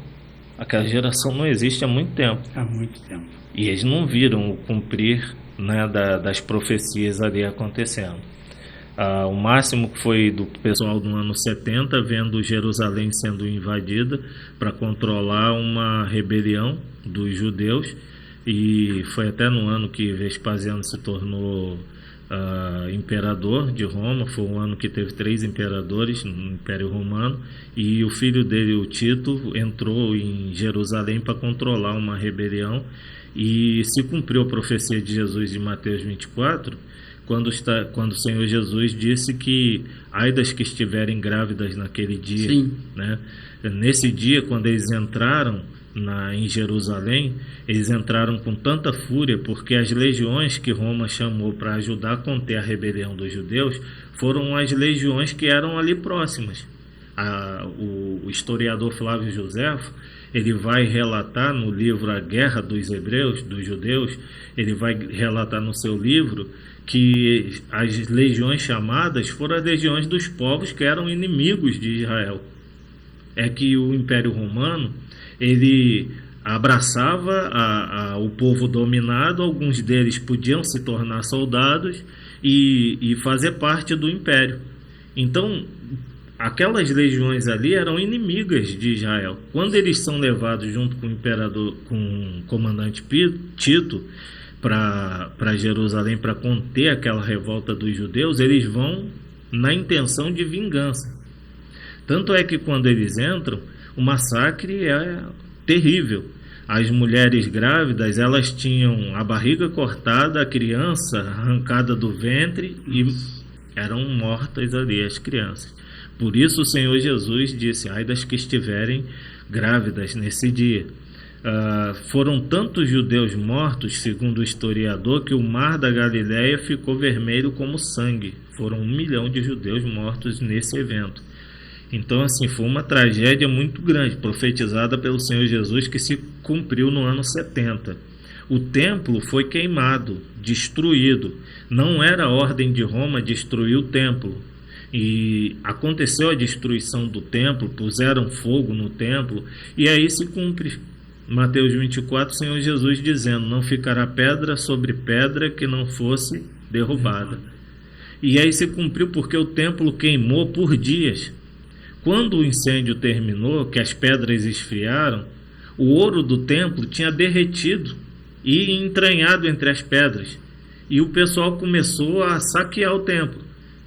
aquela geração não existe há muito tempo. Há muito tempo. E eles não viram o cumprir, né, das profecias ali acontecendo. O máximo que foi do pessoal do ano 70, vendo Jerusalém sendo invadida para controlar uma rebelião dos judeus, e foi até no ano que Vespasiano se tornou imperador de Roma. Foi um ano que teve 3 imperadores no Império Romano, e o filho dele, o Tito, entrou em Jerusalém para controlar uma rebelião, e se cumpriu a profecia de Jesus de Mateus 24, quando o Senhor Jesus disse que ai das que estiverem grávidas naquele dia. Sim. Né? Nesse dia, quando eles entraram em Jerusalém, eles entraram com tanta fúria, porque as legiões que Roma chamou para ajudar a conter a rebelião dos judeus foram as legiões que eram ali próximas. O historiador Flávio Joséfo, ele vai relatar no livro A Guerra dos Hebreus, dos Judeus, ele vai relatar no seu livro que as legiões chamadas foram as legiões dos povos que eram inimigos de Israel. É que o Império Romano, ele abraçava o povo dominado, alguns deles podiam se tornar soldados e fazer parte do Império. Então, aquelas legiões ali eram inimigas de Israel. Quando eles são levados junto com o imperador, com o comandante Tito, para Jerusalém, para conter aquela revolta dos judeus, eles vão na intenção de vingança. Tanto é que quando eles entram, o massacre é terrível. As mulheres grávidas, elas tinham a barriga cortada, a criança arrancada do ventre, e eram mortas ali as crianças. Por isso o Senhor Jesus disse: ai das que estiverem grávidas nesse dia. Foram tantos judeus mortos, segundo o historiador, que o mar da Galileia ficou vermelho como sangue. Foram 1 milhão de judeus mortos nesse evento. Então, assim, foi uma tragédia muito grande, profetizada pelo Senhor Jesus, que se cumpriu no ano 70. O templo foi queimado, destruído. Não era a ordem de Roma destruir o templo. E aconteceu a destruição do templo, puseram fogo no templo, e aí se cumpre Mateus 24, o Senhor Jesus dizendo: não ficará pedra sobre pedra que não fosse derrubada. E aí se cumpriu porque o templo queimou por dias. Quando o incêndio terminou, que as pedras esfriaram, o ouro do templo tinha derretido e entranhado entre as pedras. E o pessoal começou a saquear o templo,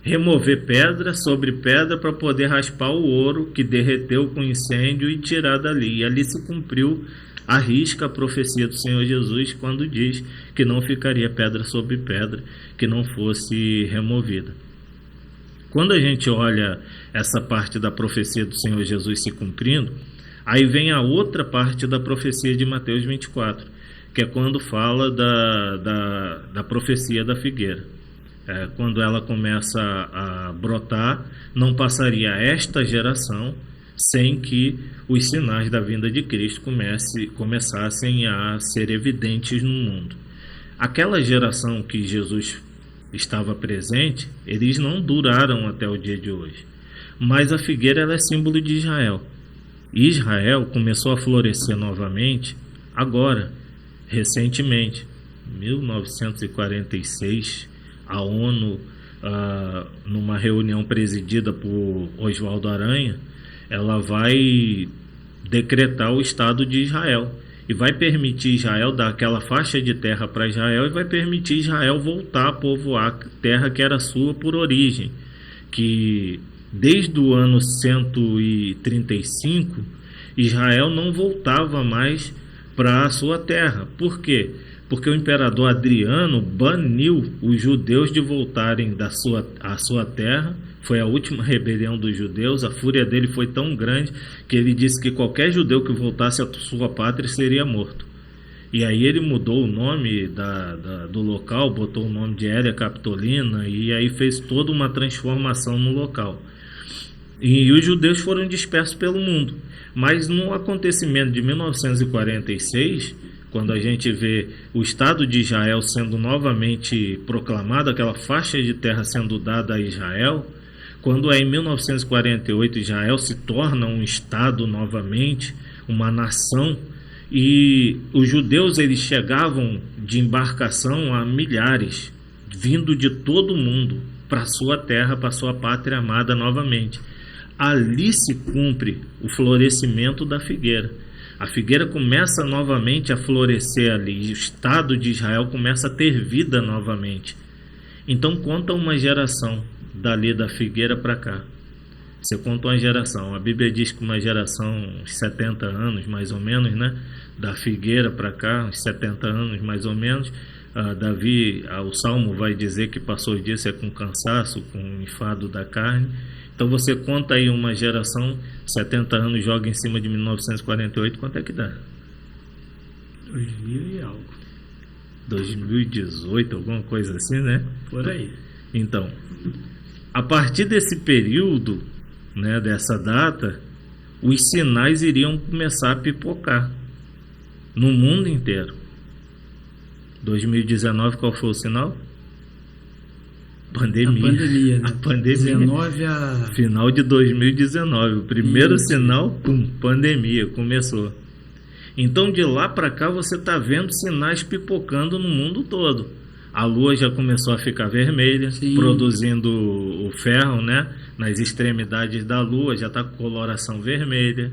remover pedra sobre pedra para poder raspar o ouro que derreteu com o incêndio e tirar dali. E ali se cumpriu à risca a profecia do Senhor Jesus, quando diz que não ficaria pedra sobre pedra que não fosse removida. Quando a gente olha essa parte da profecia do Senhor Jesus se cumprindo, aí vem a outra parte da profecia de Mateus 24, que é quando fala da profecia da figueira. Quando ela começa a brotar, não passaria esta geração sem que os sinais da vinda de Cristo começassem a ser evidentes no mundo. Aquela geração que Jesus estava presente, eles não duraram até o dia de hoje. Mas a figueira, ela é símbolo de Israel. E Israel começou a florescer novamente agora, recentemente, 1946, a ONU, numa reunião presidida por Oswaldo Aranha, ela vai decretar o Estado de Israel e vai permitir Israel dar aquela faixa de terra para Israel e vai permitir Israel voltar a povoar a terra que era sua por origem, que desde o ano 135 Israel não voltava mais para a sua terra. Por quê? Porque o imperador Adriano baniu os judeus de voltarem à sua terra. Foi a última rebelião dos judeus. A fúria dele foi tão grande que ele disse que qualquer judeu que voltasse à sua pátria seria morto. E aí ele mudou o nome do local, botou o nome de Hélia Capitolina, e aí fez toda uma transformação no local. E os judeus foram dispersos pelo mundo. Mas no acontecimento de 1946, quando a gente vê o Estado de Israel sendo novamente proclamado, aquela faixa de terra sendo dada a Israel, quando em 1948 Israel se torna um Estado novamente, uma nação, e os judeus eles chegavam de embarcação a milhares, vindo de todo o mundo, para a sua terra, para a sua pátria amada novamente. Ali se cumpre o florescimento da figueira. A figueira começa novamente a florescer ali, e o Estado de Israel começa a ter vida novamente. Então conta uma geração dali da figueira para cá. Você conta uma geração, a Bíblia diz que uma geração, uns 70 anos mais ou menos, né? Da figueira para cá, uns 70 anos mais ou menos. Davi, o Salmo vai dizer que passou disso com cansaço, com o enfado da carne. Então você conta aí uma geração, 70 anos, joga em cima de 1948, quanto é que dá? 2000 e algo. 2018, alguma coisa assim, né? Por aí. Então, a partir desse período, né, dessa data, os sinais iriam começar a pipocar no mundo inteiro. 2019, qual foi o sinal? Pandemia. A pandemia, né? A pandemia. 19 Final de 2019. O primeiro sinal, pandemia, começou. Então, de lá para cá, você está vendo sinais pipocando no mundo todo. A Lua já começou a ficar vermelha, produzindo o ferro, né? Nas extremidades da Lua, já está com coloração vermelha.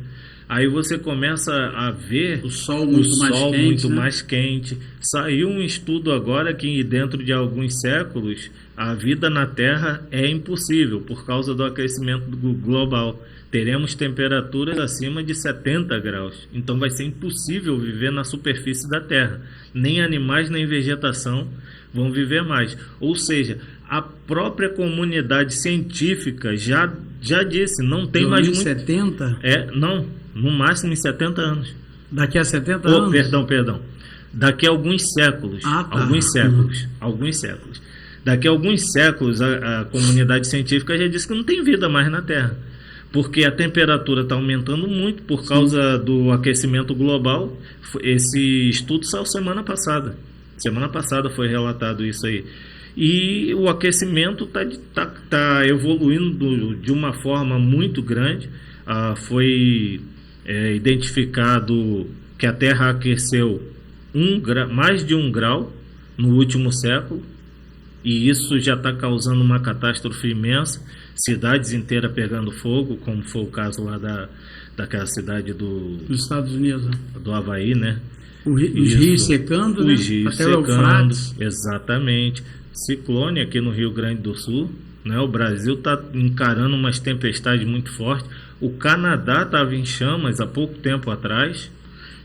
Aí você começa a ver o sol muito mais quente. Saiu um estudo agora que dentro de alguns séculos a vida na Terra é impossível por causa do aquecimento global. Teremos temperaturas acima de 70 graus. Então vai ser impossível viver na superfície da Terra. Nem animais, nem vegetação vão viver mais. Ou seja, a própria comunidade científica já disse, não tem mais muito... 70? No máximo em 70 anos. Daqui a 70 anos? Perdão. Daqui a alguns séculos. Alguns séculos. Daqui a alguns séculos a comunidade científica já disse que não tem vida mais na Terra. Porque a temperatura está aumentando muito por causa do aquecimento global. Esse estudo saiu semana passada. Semana passada foi relatado isso aí. E o aquecimento tá evoluindo de uma forma muito grande. Foi identificado que a Terra aqueceu mais de 1 grau no último século. E isso já está causando uma catástrofe imensa. Cidades inteiras pegando fogo, como foi o caso lá daquela cidade dos Estados Unidos, do Havaí, né? Os rios secando, né? Os rios secando, exatamente. Ciclone aqui no Rio Grande do Sul, né? O Brasil está encarando umas tempestades muito fortes. O Canadá estava em chamas há pouco tempo atrás.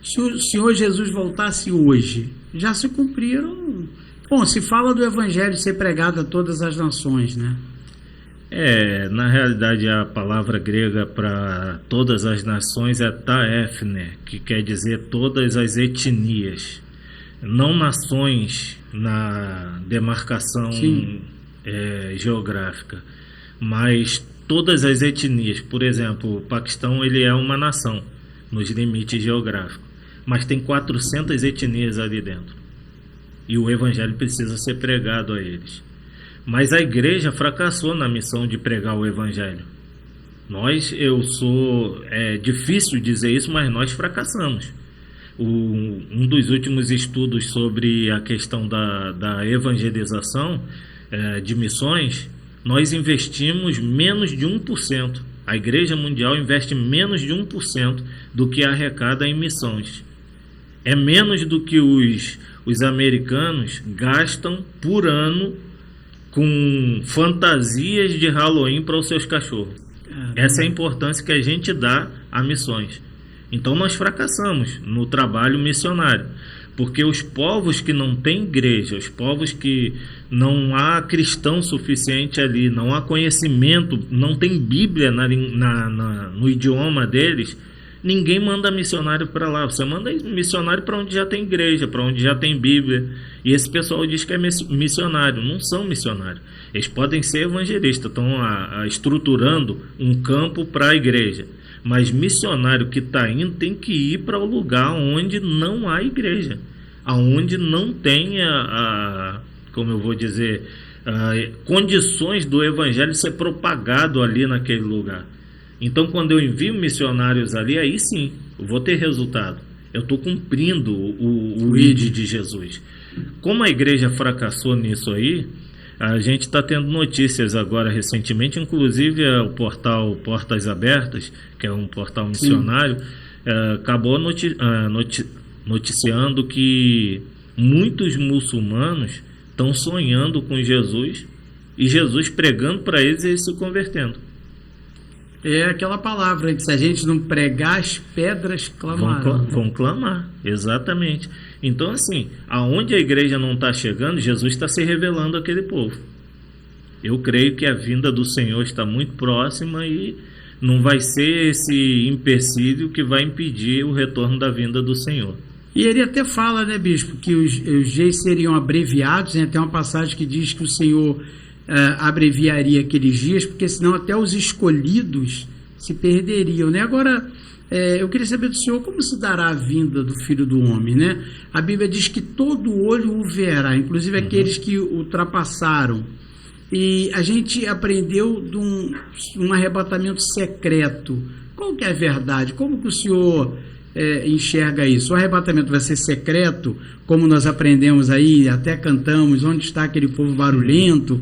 Se o Senhor Jesus voltasse hoje, já se cumpriram... Bom, se fala do Evangelho ser pregado a todas as nações, né? Na realidade, a palavra grega para todas as nações é taefne, que quer dizer todas as etnias. Não nações na demarcação geográfica, mas todas as etnias. Por exemplo, o Paquistão ele é uma nação nos limites geográficos, mas tem 400 etnias ali dentro. E o Evangelho precisa ser pregado a eles. Mas a igreja fracassou na missão de pregar o Evangelho. É difícil dizer isso, mas nós fracassamos. Um dos últimos estudos sobre a questão da evangelização de missões, nós investimos menos de 1%. A Igreja Mundial investe menos de 1% do que arrecada em missões. É menos do que os americanos gastam por ano com fantasias de Halloween para os seus cachorros. Essa é a importância que a gente dá a missões. Então nós fracassamos no trabalho missionário, porque os povos que não têm igreja, os povos que não há cristão suficiente ali, não há conhecimento, não tem Bíblia no idioma deles, ninguém manda missionário para lá. Você manda missionário para onde já tem igreja, para onde já tem Bíblia. E esse pessoal diz que é missionário. Não são missionários. Eles podem ser evangelistas, estão estruturando um campo para a igreja. Mas missionário que está indo tem que ir para o lugar onde não há igreja, aonde não tem como eu vou dizer, condições do evangelho ser propagado ali naquele lugar. Então, quando eu envio missionários ali, aí sim, eu vou ter resultado. Eu estou cumprindo o ID de Jesus. Como a igreja fracassou nisso aí, A gente está tendo notícias agora recentemente, inclusive o portal Portas Abertas, que é um portal missionário, acabou noticiando que muitos muçulmanos estão sonhando com Jesus e Jesus pregando para eles e eles se convertendo. É aquela palavra que se a gente não pregar, as pedras clamarão. Vão clamar, exatamente. Então, assim, aonde a igreja não está chegando, Jesus está se revelando àquele povo. Eu creio que a vinda do Senhor está muito próxima e não vai ser esse empecilho que vai impedir o retorno da vinda do Senhor. E ele até fala, né, bispo, que os dias seriam abreviados. Tem até uma passagem que diz que o Senhor abreviaria aqueles dias, porque senão até os escolhidos se perderiam, né? Agora, eu queria saber do senhor como se dará a vinda do Filho do Homem, né? A Bíblia diz que todo olho o verá, inclusive aqueles que ultrapassaram. E a gente aprendeu de um arrebatamento secreto. Qual que é a verdade? Como que o senhor enxerga isso? O arrebatamento vai ser secreto, como nós aprendemos aí, até cantamos, onde está aquele povo barulhento?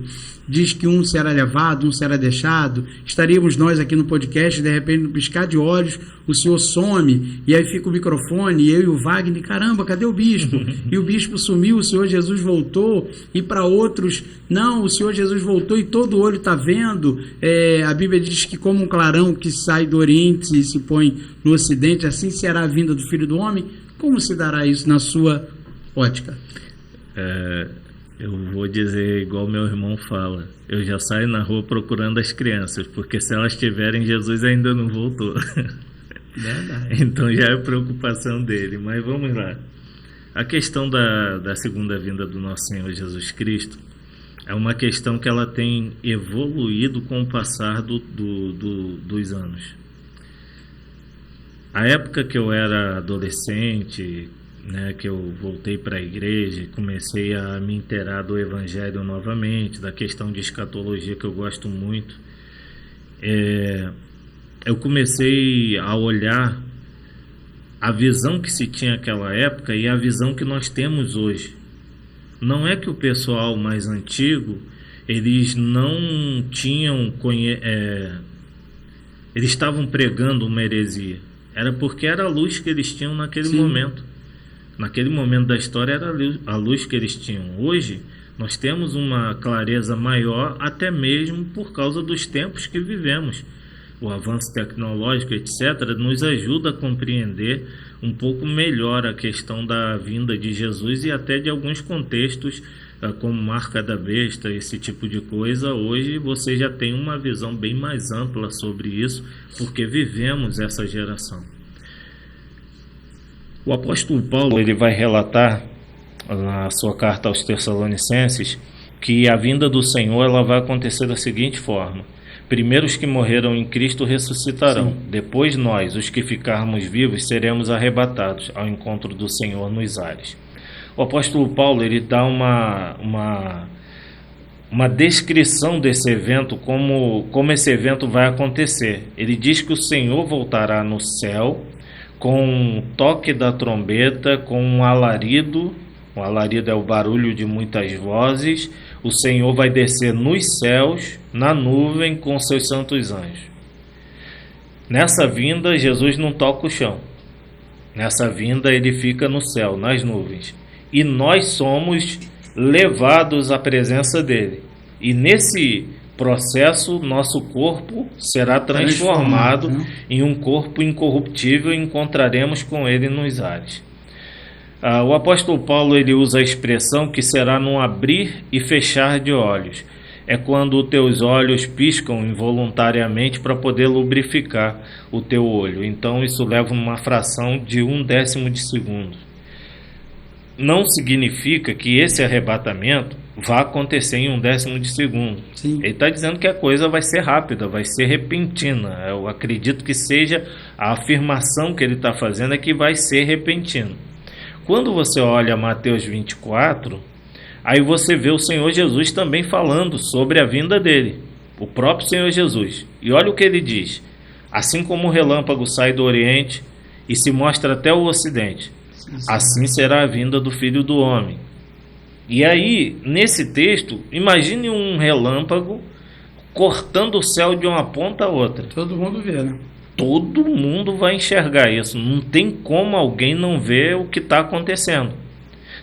Diz que um será levado, um será deixado. Estaríamos nós aqui no podcast, de repente, no piscar de olhos, o senhor some, e aí fica o microfone, e eu e o Wagner, caramba, cadê o bispo? E o bispo sumiu, o Senhor Jesus voltou, e para outros, não, o Senhor Jesus voltou e todo olho está vendo. A Bíblia diz que como um clarão que sai do Oriente e se põe no Ocidente, assim será a vinda do Filho do Homem. Como se dará isso na sua ótica? Eu vou dizer igual meu irmão fala, eu já saio na rua procurando as crianças, porque se elas tiverem, Jesus ainda não voltou. Verdade. Então já é preocupação dele, mas vamos lá. A questão da segunda vinda do nosso Senhor Jesus Cristo é uma questão que ela tem evoluído com o passar dos anos. A época que eu era adolescente, né, que eu voltei para a igreja e comecei a me inteirar do evangelho novamente, da questão de escatologia que eu gosto muito, eu comecei a olhar a visão que se tinha naquela época e a visão que nós temos hoje. Não é que o pessoal mais antigo, eles não tinham, eles estavam pregando uma heresia, era porque era a luz que eles tinham naquele momento. Naquele momento da história era a luz que eles tinham. Hoje, nós temos uma clareza maior, até mesmo por causa dos tempos que vivemos. O avanço tecnológico, etc., nos ajuda a compreender um pouco melhor a questão da vinda de Jesus e até de alguns contextos, como marca da besta, esse tipo de coisa. Hoje você já tem uma visão bem mais ampla sobre isso, porque vivemos essa geração. O apóstolo Paulo ele vai relatar na sua carta aos Tessalonicenses que a vinda do Senhor ela vai acontecer da seguinte forma: primeiro os que morreram em Cristo ressuscitarão, depois nós, os que ficarmos vivos, seremos arrebatados ao encontro do Senhor nos ares. O apóstolo Paulo ele dá uma descrição desse evento, como esse evento vai acontecer. Ele diz que o Senhor voltará no céu com um toque da trombeta, com um alarido. O alarido é o barulho de muitas vozes. O Senhor vai descer nos céus, na nuvem, com seus santos anjos. Nessa vinda, Jesus não toca o chão. Nessa vinda, ele fica no céu, nas nuvens. E nós somos levados à presença dele. E nesse processo, nosso corpo será transformado em um corpo incorruptível e encontraremos com ele nos ares. O apóstolo Paulo ele usa a expressão que será num abrir e fechar de olhos. É quando os teus olhos piscam involuntariamente para poder lubrificar o teu olho. Então isso leva uma fração de 1/10 de segundo. Não significa que esse arrebatamento vai acontecer em 1/10 de segundo. Sim. Ele está dizendo que a coisa vai ser rápida, vai ser repentina. Eu acredito que seja a afirmação que ele está fazendo é que vai ser repentino. Quando você olha Mateus 24, aí você vê o Senhor Jesus também falando sobre a vinda dele, o próprio Senhor Jesus. E olha o que ele diz: assim como o relâmpago sai do Oriente e se mostra até o Ocidente, assim será a vinda do Filho do Homem. E aí, nesse texto, imagine um relâmpago cortando o céu de uma ponta a outra. Todo mundo vê, né? Todo mundo vai enxergar isso. Não tem como alguém não ver o que está acontecendo.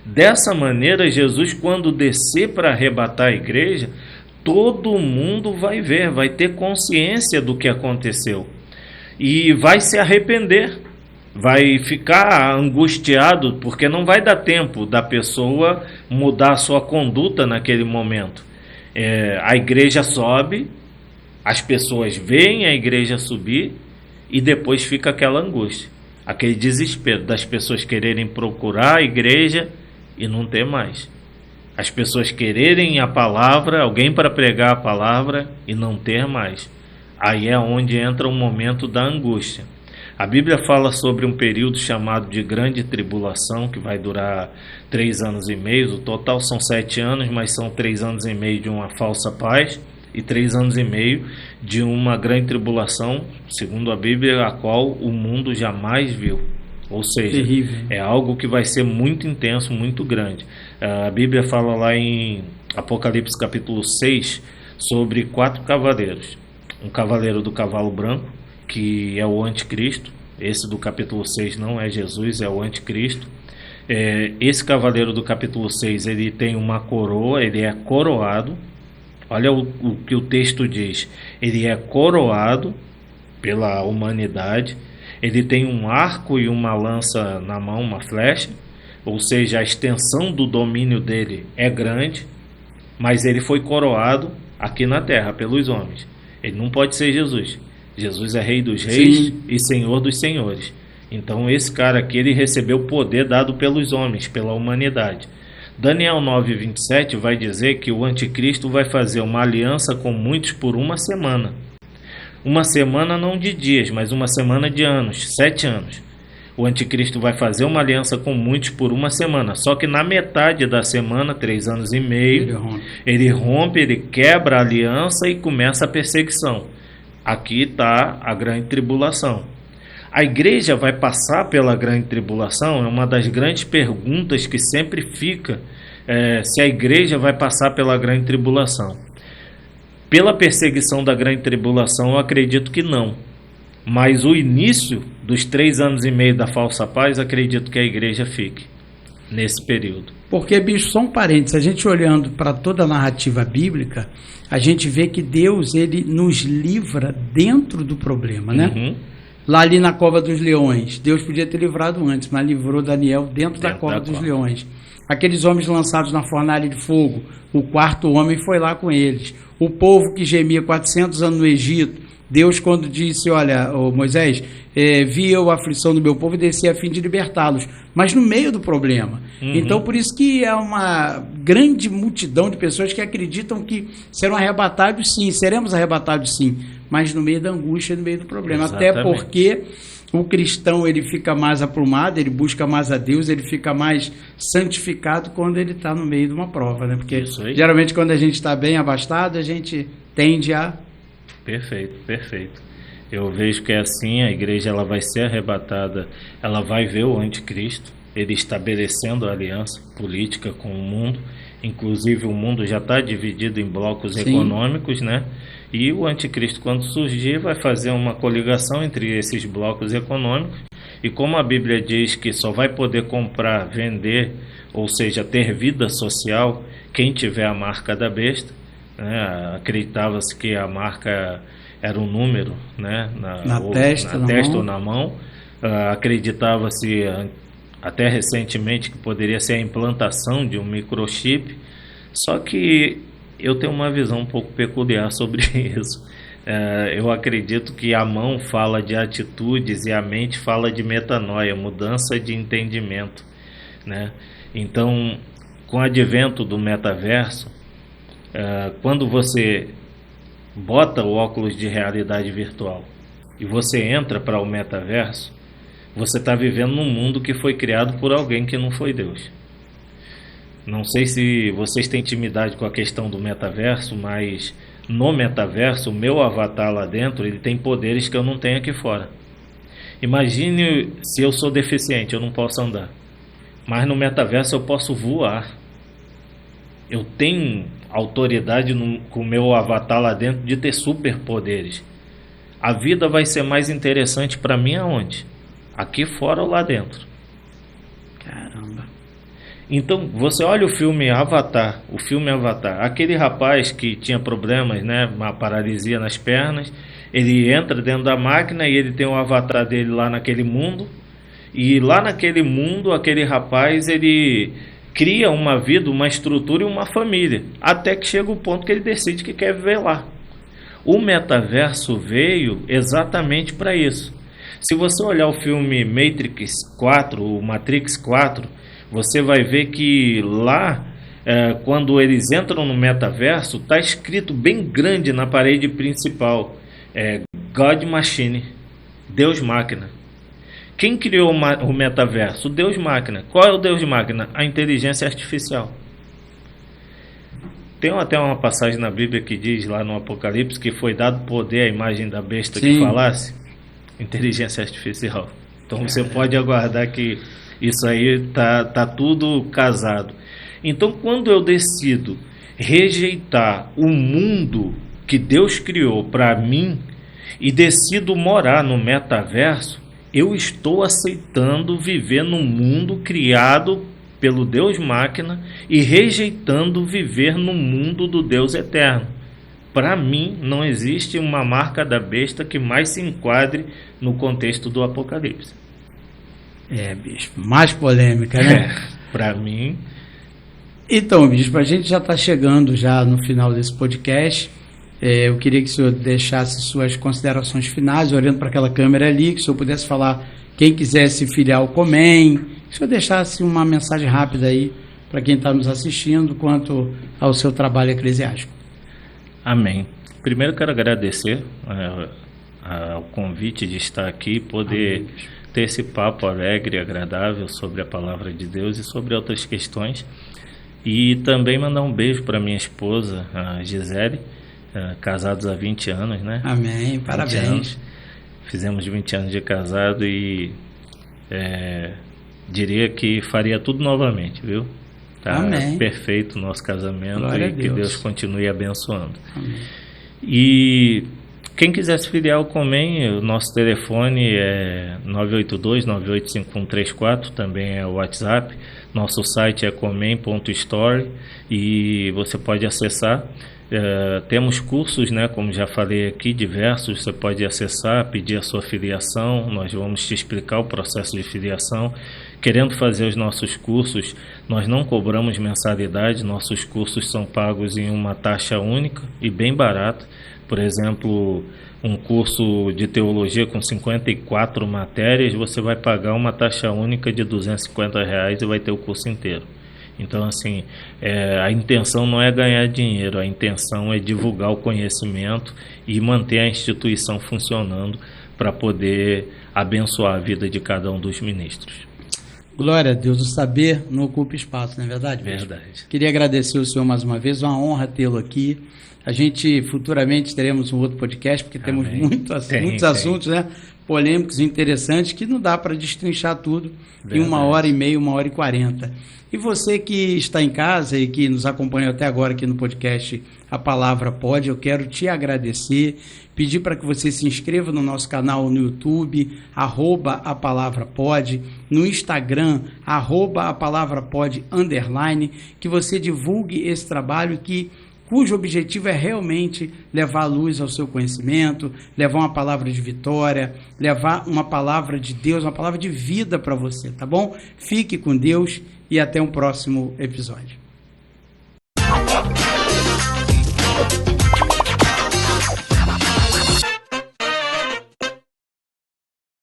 Dessa maneira, Jesus, quando descer para arrebatar a igreja, todo mundo vai ver, vai ter consciência do que aconteceu. E vai se arrepender. Vai ficar angustiado, porque não vai dar tempo da pessoa mudar a sua conduta naquele momento. A igreja sobe, as pessoas veem a igreja subir e depois fica aquela angústia, aquele desespero das pessoas quererem procurar a igreja e não ter mais. As pessoas quererem a palavra, alguém para pregar a palavra e não ter mais. Aí é onde entra o momento da angústia. A Bíblia fala sobre um período chamado de grande tribulação, que vai durar 3 anos e meio. O total são 7 anos, mas são 3 anos e meio de uma falsa paz e 3 anos e meio de uma grande tribulação, segundo a Bíblia, a qual o mundo jamais viu. Ou seja, terrível. É algo que vai ser muito intenso, muito grande. A Bíblia fala lá em Apocalipse capítulo 6 sobre 4 cavaleiros. Um cavaleiro do cavalo branco, que é o anticristo. Esse do capítulo 6 não é Jesus, é o anticristo. Esse cavaleiro do capítulo 6, ele tem uma coroa, ele é coroado. Olha o que o texto diz. Ele é coroado pela humanidade. Ele tem um arco e uma lança na mão, uma flecha. Ou seja, a extensão do domínio dele é grande. Mas ele foi coroado aqui na terra pelos homens. Ele não pode ser Jesus. Jesus é Rei dos Reis Sim. e Senhor dos Senhores. Então esse cara aqui, ele recebeu o poder dado pelos homens, pela humanidade. Daniel 9:27 vai dizer que o anticristo vai fazer uma aliança com muitos por uma semana. Uma semana não de dias, mas uma semana de anos, 7 anos. O anticristo vai fazer uma aliança com muitos por uma semana. Só que na metade da semana, 3 anos e meio, ele rompe, ele quebra a aliança e começa a perseguição. Aqui está a grande tribulação. A igreja vai passar pela grande tribulação? É uma das grandes perguntas que sempre fica, se a igreja vai passar pela grande tribulação. Pela perseguição da grande tribulação, eu acredito que não. Mas o início dos 3 anos e meio da falsa paz, acredito que a igreja fique nesse período. Porque, bicho, só um parênteses, a gente olhando para toda a narrativa bíblica, a gente vê que Deus, ele nos livra dentro do problema, né? Uhum. Lá ali na cova dos leões, Deus podia ter livrado antes, mas livrou Daniel dentro da cova dos leões. Aqueles homens lançados na fornalha de fogo, o 4º homem foi lá com eles. O povo que gemia 400 anos no Egito, Deus, quando disse, olha, Moisés, vi eu a aflição do meu povo e desci a fim de libertá-los, mas no meio do problema. Uhum. Então, por isso que é uma grande multidão de pessoas que acreditam que serão arrebatados sim, seremos arrebatados sim, mas no meio da angústia, no meio do problema. Exatamente. Até porque o cristão, ele fica mais aprumado, ele busca mais a Deus, ele fica mais santificado quando ele está no meio de uma prova, né? Porque geralmente quando a gente está bem abastado, a gente tende a... Perfeito, perfeito. Eu vejo que é assim, a igreja ela vai ser arrebatada, ela vai ver o anticristo, ele estabelecendo a aliança política com o mundo, inclusive o mundo já está dividido em blocos econômicos, né? E o anticristo, quando surgir, vai fazer uma coligação entre esses blocos econômicos, e como a Bíblia diz que só vai poder comprar, vender, ou seja, ter vida social, quem tiver a marca da besta, né? Acreditava-se que a marca era um número, né? na testa ou na mão. Acreditava-se até recentemente que poderia ser a implantação de um microchip, só que eu tenho uma visão um pouco peculiar sobre isso. Eu acredito que a mão fala de atitudes e a mente fala de metanoia, mudança de entendimento, né? Então, com o advento do metaverso, quando você bota o óculos de realidade virtual e você entra para o metaverso, você está vivendo num mundo que foi criado por alguém que não foi Deus. Não sei se vocês têm intimidade com a questão do metaverso, mas no metaverso, o meu avatar lá dentro, ele tem poderes que eu não tenho aqui fora. Imagine se eu sou deficiente, eu não posso andar. Mas no metaverso eu posso voar. eu tenho autoridade com o meu avatar lá dentro de ter superpoderes. A vida vai ser mais interessante para mim aonde? Aqui fora ou lá dentro? Caramba. Então, você olha o filme Avatar, aquele rapaz que tinha problemas, né, uma paralisia nas pernas, ele entra dentro da máquina e ele tem um avatar dele lá naquele mundo, e lá naquele mundo, aquele rapaz, ele cria uma vida, uma estrutura e uma família, até que chega o ponto que ele decide que quer viver lá. O metaverso veio exatamente para isso. Se você olhar o filme Matrix 4, o Matrix 4, você vai ver que lá, quando eles entram no metaverso, está escrito bem grande na parede principal, God Machine, Deus Máquina. Quem criou o metaverso? O Deus Máquina. Qual é o Deus Máquina? A inteligência artificial. Tem até uma passagem na Bíblia que diz lá no Apocalipse que foi dado poder à imagem da besta que falasse. Inteligência artificial. Então você pode aguardar que isso aí tá tudo casado. Então quando eu decido rejeitar o mundo que Deus criou para mim e decido morar no metaverso, eu estou aceitando viver num mundo criado pelo Deus Máquina e rejeitando viver no mundo do Deus Eterno. Para mim, não existe uma marca da besta que mais se enquadre no contexto do Apocalipse. Bispo, mais polêmica, né? Para mim. Então, bispo, a gente já está chegando já no final desse podcast. Eu queria que o senhor deixasse suas considerações finais, olhando para aquela câmera ali, que o senhor pudesse falar, quem quisesse filiar o Comem, que o senhor deixasse uma mensagem rápida aí para quem está nos assistindo quanto ao seu trabalho eclesiástico. Amém. Primeiro quero agradecer ao convite de estar aqui, poder ter esse papo alegre e agradável sobre a palavra de Deus e sobre outras questões. E também mandar um beijo para minha esposa, a Gisele, casados há 20 anos, né? Amém, parabéns. Fizemos 20 anos de casado e diria que faria tudo novamente, viu? Tá Amém. Perfeito o nosso casamento. Glória e que Deus continue abençoando. Amém. E quem quiser se filiar ao Comem, o nosso telefone é 982-985134, também é o WhatsApp. Nosso site é comem.store e você pode acessar. Temos cursos, né, como já falei aqui, diversos. Você pode acessar, pedir a sua filiação. Nós vamos te explicar o processo de filiação. Querendo fazer os nossos cursos, nós não cobramos mensalidade. Nossos cursos são pagos em uma taxa única e bem barata. Por exemplo, um curso de teologia com 54 matérias, você vai pagar uma taxa única de R$250 e vai ter o curso inteiro. Então, assim, a intenção não é ganhar dinheiro, a intenção é divulgar o conhecimento e manter a instituição funcionando para poder abençoar a vida de cada um dos ministros. Glória a Deus, o saber não ocupa espaço, não é verdade? Verdade. Queria agradecer o senhor mais uma vez, uma honra tê-lo aqui. A gente futuramente teremos um outro podcast, porque temos muitos assuntos, né, polêmicos e interessantes, que não dá para destrinchar tudo em 1h30, 1h40. E você que está em casa e que nos acompanhou até agora aqui no podcast A Palavra Pode, eu quero te agradecer, pedir para que você se inscreva no nosso canal no YouTube, @apalavra_pode, no Instagram, @apalavra_pode_, que você divulgue esse trabalho cujo objetivo é realmente levar luz ao seu conhecimento, levar uma palavra de vitória, levar uma palavra de Deus, uma palavra de vida para você, tá bom? Fique com Deus e até um próximo episódio.